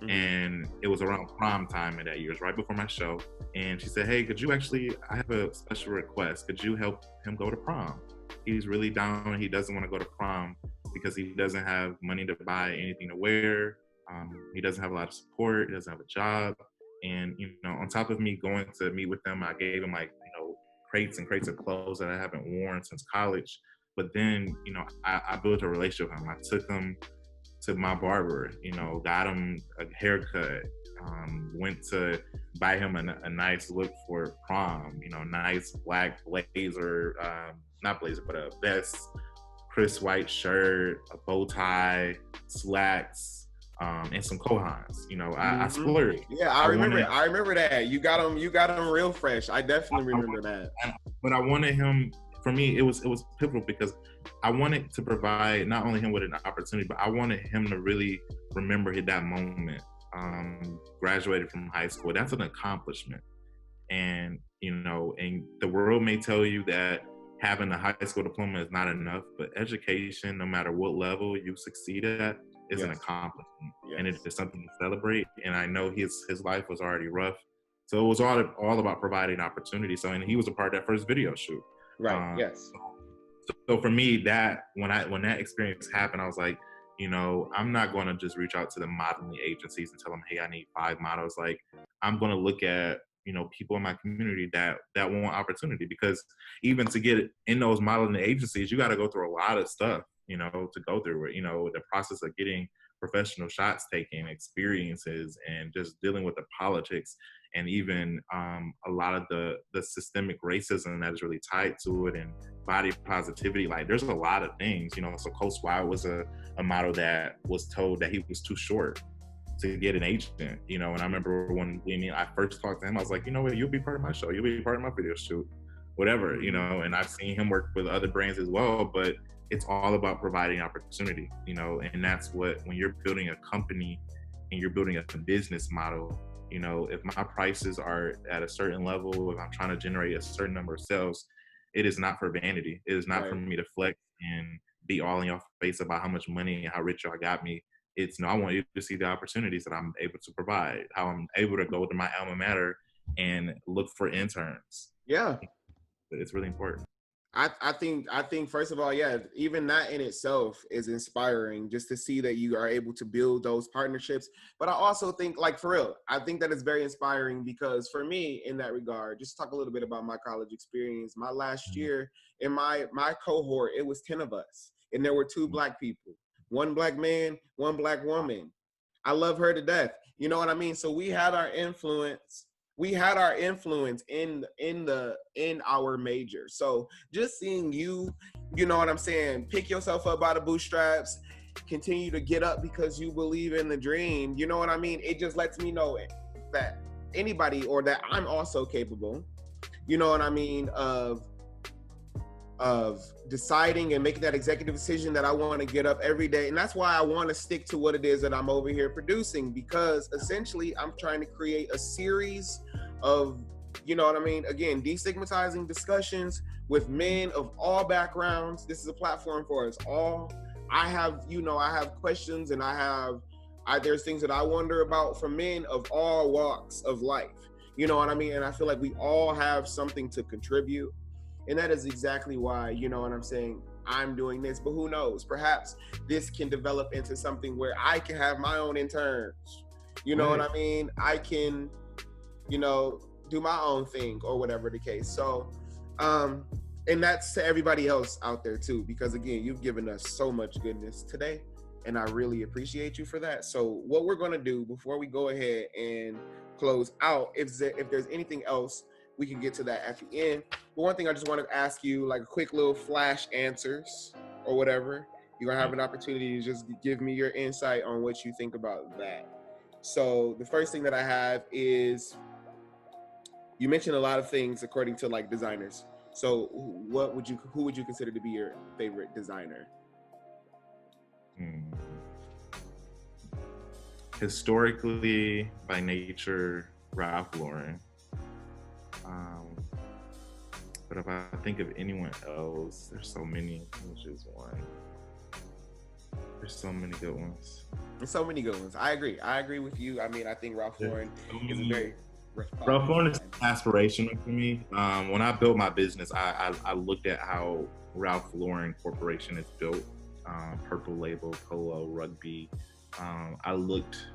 And it was around prom time in that year, it was right before my show. And she said, "Hey, I have a special request. Could you help him go to prom? He's really down. He doesn't want to go to prom because he doesn't have money to buy anything to wear. He doesn't have a lot of support. He doesn't have a job. And, on top of me going to meet with them, I gave him crates and crates of clothes that I haven't worn since college. But then, I built a relationship with him. I took him to my barber, got him a haircut, went to buy him a nice look for prom, nice black blazer, not blazer, but a vest, crisp white shirt, a bow tie, slacks, and some Kohans. I splurged. Yeah, I remember that. You got him real fresh. I definitely remember that. But I wanted him, for me, it was pivotal because I wanted to provide not only him with an opportunity, but I wanted him to really remember that moment. Graduated from high school. That's an accomplishment. And, and the world may tell you that having a high school diploma is not enough, but education, no matter what level you succeed at, is an accomplishment. And it is something to celebrate. And I know his life was already rough. So it was all about providing opportunity. And he was a part of that first video shoot. Right. Yes. So for me, that when that experience happened, I was like, I'm not going to just reach out to the modeling agencies and tell them, hey, I need 5 models. I'm going to look at, people in my community that want opportunity, because even to get in those modeling agencies, you got to go through a lot of stuff, to go through it, the process of getting professional shots taken, experiences, and just dealing with the politics, and even a lot of the systemic racism that is really tied to it, and body positivity. There's a lot of things, So Coach Wild was a model that was told that he was too short to get an agent, and I remember when I first talked to him, I was like, you'll be part of my show, you'll be part of my video shoot, whatever, and I've seen him work with other brands as well, but it's all about providing opportunity, and that's when you're building a company and you're building a business model, if my prices are at a certain level, if I'm trying to generate a certain number of sales, it is not for vanity. It is not for me to flex and be all in your face about how much money and how rich y'all got me. It's I want you to see the opportunities that I'm able to provide, how I'm able to go to my alma mater and look for interns. Yeah. It's really important. I think first of all, even that in itself is inspiring, just to see that you are able to build those partnerships. But I also think, for real, I think that it's very inspiring, because for me, in that regard, just talk a little bit about my college experience. My last year in my cohort, it was 10 of us, and there were 2 Black people, 1 Black man, 1 Black woman. I love her to death. You know what I mean? So we had our influence. In our major. So just seeing you, you know what I'm saying, pick yourself up by the bootstraps, continue to get up because you believe in the dream. You know what I mean? It just lets me know that anybody, or that I'm also capable, you know what I mean, of deciding and making that executive decision that I want to get up every day. And that's why I want to stick to what it is that I'm over here producing, because essentially I'm trying to create a series of, you know what I mean, again, destigmatizing discussions with men of all backgrounds. This is a platform for us all. I have questions, and there's things that I wonder about from men of all walks of life. You know what I mean? And I feel like we all have something to contribute. And that is exactly why, you know what I'm saying, I'm doing this. But who knows? Perhaps this can develop into something where I can have my own interns. You know what I mean? I can, you know, do my own thing or whatever the case. So, and that's to everybody else out there too, because again, you've given us so much goodness today, and I really appreciate you for that. So what we're going to do before we go ahead and close out, if there's anything else, we can get to that at the end. But one thing I just wanted to ask you, like a quick little flash answers or whatever. You're going to have an opportunity to just give me your insight on what you think about that. So the first thing that I have is, you mentioned a lot of things according to like designers. So who would you consider to be your favorite designer? Historically, by nature, Ralph Lauren. But if I think of anyone else, there's so many. Which is one. There's so many good ones. There's so many good ones. I agree with you. I mean, I think Ralph Lauren is very. Ralph Lauren is aspirational for me. When I built my business, I looked at how Ralph Lauren Corporation is built. Purple Label, Polo, Rugby. I looked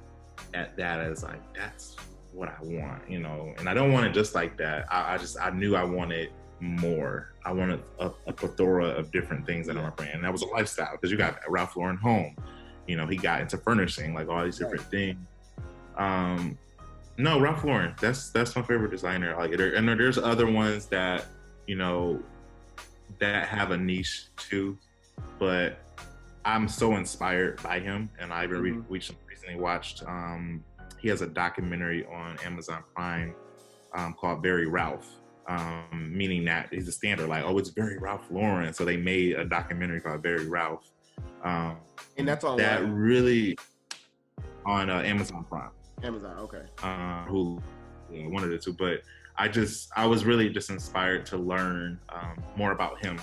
at that as like, that's what I want, you know, and I don't want it just like that. I knew I wanted more. I wanted a plethora of different things in my brand. And that was a lifestyle, because you got Ralph Lauren Home, you know, he got into furnishing, like all these different things. No, Ralph Lauren, that's my favorite designer. Like, and there's other ones that, you know, that have a niche too, but I'm so inspired by him. And I recently watched, he has a documentary on Amazon Prime called Very Ralph, meaning that he's a standard, like, oh, it's Very Ralph Lauren. So they made a documentary called Very Ralph. And that's on that really on Amazon Prime. Amazon, okay. Who, yeah, one of the two. But I was really just inspired to learn more about him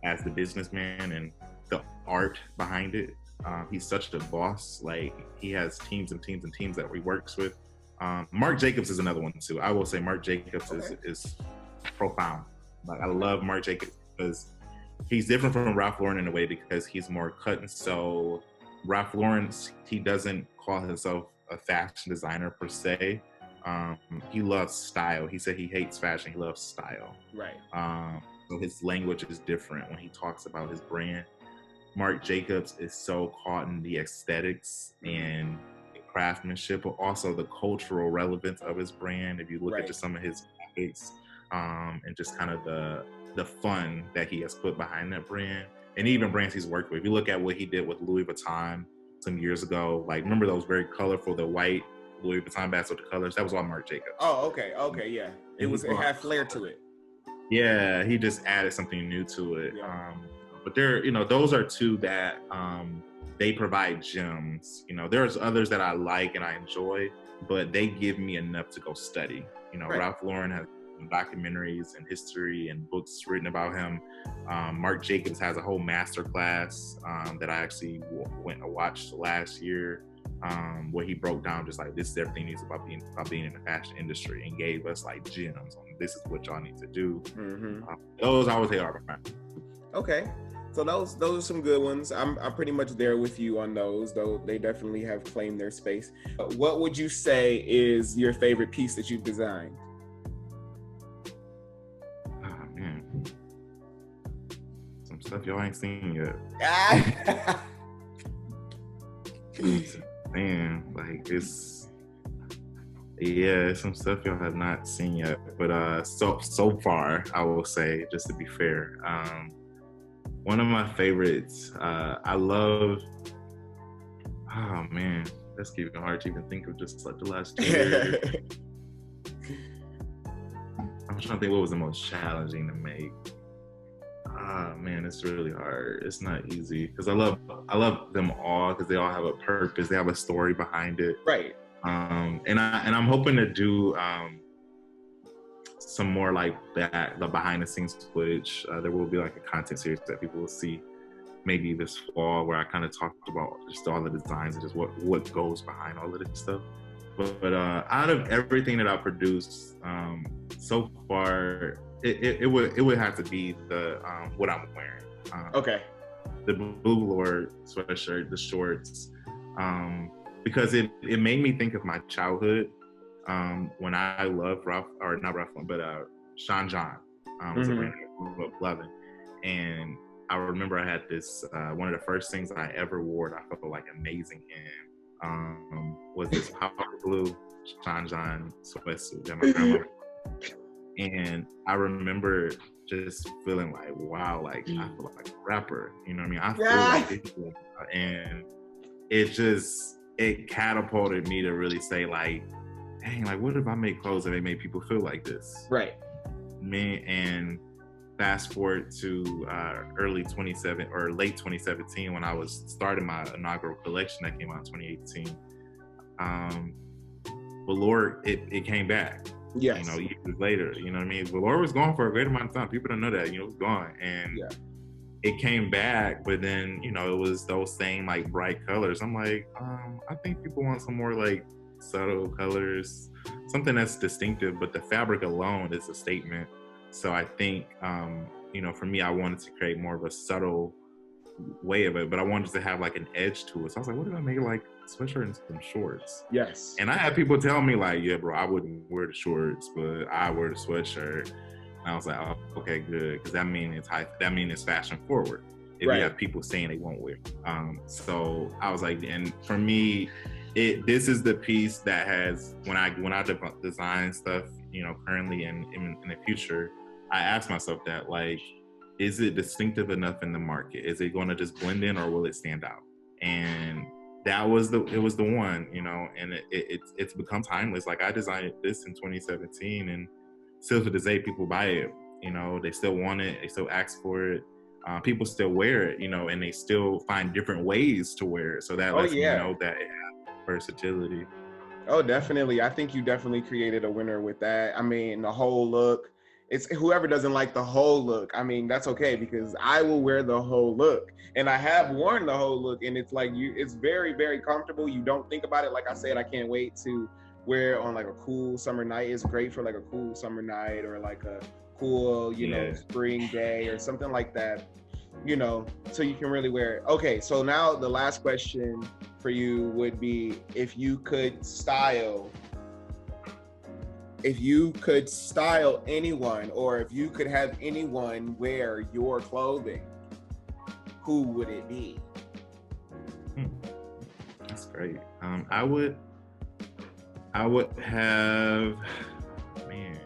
as the businessman and the art behind it. He's such a boss. Like, he has teams and teams and teams that he works with. Marc Jacobs is another one too. I will say Marc Jacobs is profound. Like, I love Marc Jacobs because he's different from Ralph Lauren in a way, because he's more cut and sew. Ralph Lauren, he doesn't call himself a fashion designer per se. He loves style. He said he hates fashion, he loves style. Right. So his language is different when he talks about his brand. Marc Jacobs is so caught in the aesthetics and the craftsmanship, but also the cultural relevance of his brand. If you look at just some of his graphics, and just kind of the fun that he has put behind that brand, and even brands he's worked with. If you look at what he did with Louis Vuitton some years ago, like, remember those very colorful, the white Louis Vuitton bags with the colors? That was all Marc Jacobs. Oh, okay, yeah. It had flair to it. Yeah, he just added something new to it. Yeah. But there, you know, those are two that they provide gems. You know, there's others that I like and I enjoy, but they give me enough to go study. You know, Ralph Lauren has documentaries and history and books written about him. Marc Jacobs has a whole masterclass that I actually went and watched last year, where he broke down just like, this is everything needs about being in the fashion industry, and gave us like gems on this is what y'all need to do. Those I would say are mine. Okay. So those are some good ones. I'm pretty much there with you on those, though they definitely have claimed their space. What would you say is your favorite piece that you've designed? Oh man, some stuff y'all ain't seen yet. Man, like it's some stuff y'all have not seen yet. But so far, I will say, just to be fair, one of my favorites, I love, oh man, That's keeping hard to even think of just like the last 2 years. I'm trying to think what was the most challenging to make. Man, it's really hard. It's not easy because I love them all because they all have a purpose. They have a story behind it. Right. And I'm hoping to do some more like that, the behind the scenes footage. There will be like a content series that people will see maybe this fall where I kind of talked about just all the designs and just what goes behind all of this stuff. But out of everything that I produced so far, it would have to be the what I'm wearing. Okay. The Blue Lord sweatshirt, the shorts, because it made me think of my childhood when I loved Sean John was a brand I grew up loving, and I remember I had this one of the first things I ever wore that I felt like amazing in was this power blue Sean John sweatsuit that my grandma wore. And I remember just feeling like, wow, like I feel like a rapper, you know what I mean? I feel like it, and it catapulted me to really say like, dang, like what if I make clothes that make people feel like this? Right. And fast forward to early 27 or late 2017 when I was starting my inaugural collection that came out in 2018. Velour, it came back. Yes. You know, years later, you know what I mean? Velour was gone for a great amount of time. People don't know that, you know, it was gone. And it came back, but then, you know, it was those same like bright colors. I'm like, I think people want some more like subtle colors, something that's distinctive, but the fabric alone is a statement. So I think, you know, for me, I wanted to create more of a subtle way of it, but I wanted to have like an edge to it. So I was like, what if I make it like a sweatshirt and some shorts? Yes. And I had people tell me like, yeah, bro, I wouldn't wear the shorts, but I wear the sweatshirt. And I was like, oh, okay, good, because that means it's fashion forward. If you have people saying they won't wear. So I was like, and for me, this is the piece that has when I design stuff, you know, currently and in the future, I ask myself that, like, is it distinctive enough in the market? Is it going to just blend in, or will it stand out? And it was the one, you know, and it's become timeless. Like I designed this in 2017, and still to this day, people buy it. You know, they still want it. They still ask for it. People still wear it, you know, and they still find different ways to wear it. So that lets me know that it has versatility. Oh, definitely. I think you definitely created a winner with that. I mean, the whole look. It's whoever doesn't like the whole look. I mean, that's okay, because I will wear the whole look, and I have worn the whole look, and it's like it's very, very comfortable. You don't think about it. Like I said, I can't wait to wear it on like a cool summer night. It's great for like a cool summer night or like a cool, you know, spring day or something like that, you know, so you can really wear it. Okay, so now the last question for you would be, if you could style anyone, or if you could have anyone wear your clothing, who would it be? That's great. I would have, man.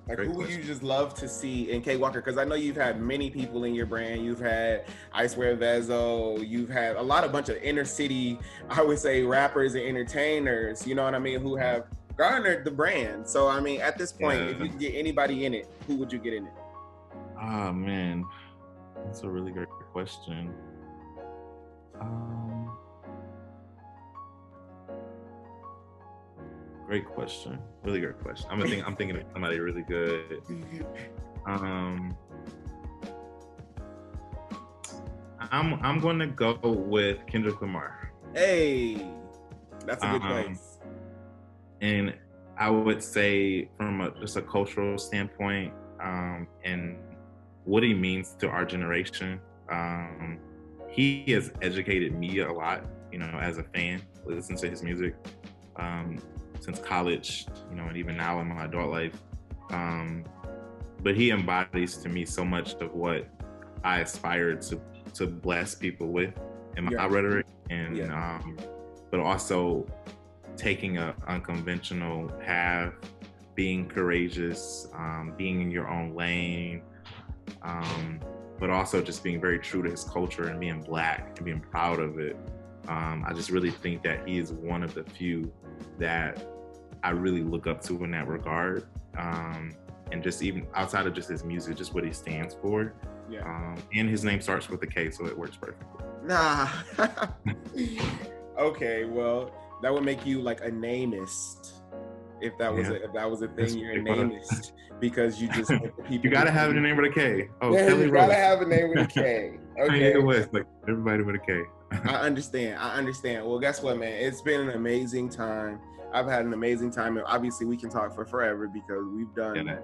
Like, who would you just love to see in K Walker? Because I know you've had many people in your brand. You've had Icewear Vezo. You've had a bunch of inner city, I would say, rappers and entertainers, you know what I mean, who have garnered the brand. So, I mean, at this point, if you could get anybody in it, who would you get in it? Oh, man. That's a really great question. Great question. Really great question. I'm thinking of somebody really good. I'm going to go with Kendrick Lamar. Hey, that's a good choice. And I would say from just a cultural standpoint, and what he means to our generation, he has educated me a lot, you know, as a fan, listen to his music. Since college, you know, and even now in my adult life. But he embodies to me so much of what I aspire to bless people with in my rhetoric, and but also taking an unconventional path, being courageous, being in your own lane, but also just being very true to his culture and being Black and being proud of it. I just really think that he is one of the few that I really look up to in that regard. And just even outside of just his music, just what he stands for. Yeah. And his name starts with a K, so it works perfectly. Nah. Okay, well, that would make you like a nameist. If that was a thing, you're a nameist because you just people. You gotta have a name with a K. Oh, yeah, Kelly you Rowland. gotta have a name with a K. Okay. West, like everybody with a K. I understand. Well, guess what, man? It's been an amazing time. I've had an amazing time, and obviously we can talk for forever because we've done that.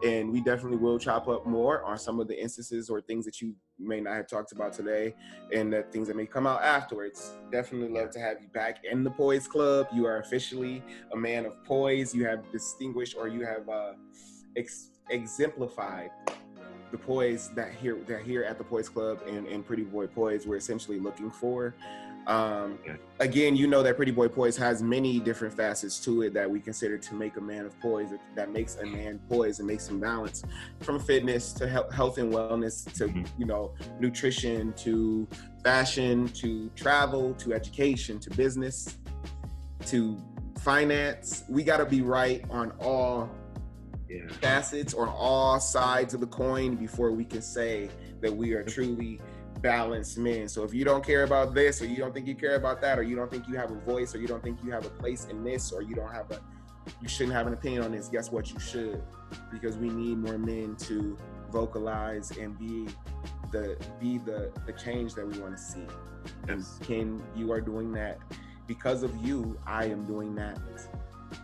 And we definitely will chop up more on some of the instances or things that you may not have talked about today and the things that may come out afterwards. Definitely love to have you back in the Poise Club. You are officially a man of poise. You have distinguished, or you have exemplified the poise that here at the Poise Club and Pretty Boy Poise we're essentially looking for. Again, you know that Pretty Boy Poise has many different facets to it that we consider to make a man of poise, that makes a man poise and makes him balance, from fitness to health and wellness to nutrition to fashion to travel to education to business to finance. We got to be right on all facets or all sides of the coin before we can say that we are truly balanced men. So if you don't care about this, or you don't think you care about that, or you don't think you have a voice, or you don't think you have a place in this, or you shouldn't have an opinion on this, guess what? You should, because we need more men to vocalize and be the change that we want to see. And Ken, you are doing that. Because of you, I am doing that.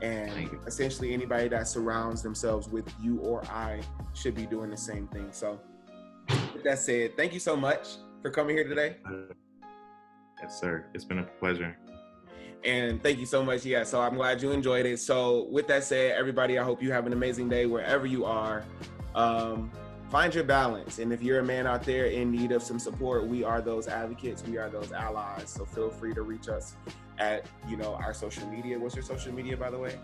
And essentially anybody that surrounds themselves with you or I should be doing the same thing. So with that said, thank you so much for coming here today. Yes, sir. It's been a pleasure. And thank you so much. Yeah, so I'm glad you enjoyed it. So with that said, everybody, I hope you have an amazing day wherever you are. Find your balance. And if you're a man out there in need of some support, we are those advocates. We are those allies. So feel free to reach us at, our social media. What's your social media, by the way?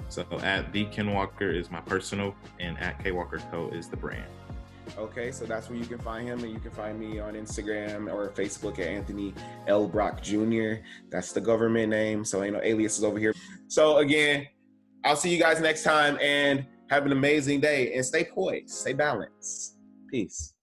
So at the Ken Walker is my personal, and at K Walker Co is the brand. Okay, so that's where you can find him, and you can find me on Instagram or Facebook at Anthony L. Brock Jr. That's the government name, so ain't no aliases over here. So again, I'll see you guys next time, and have an amazing day, and stay poised, stay balanced. Peace.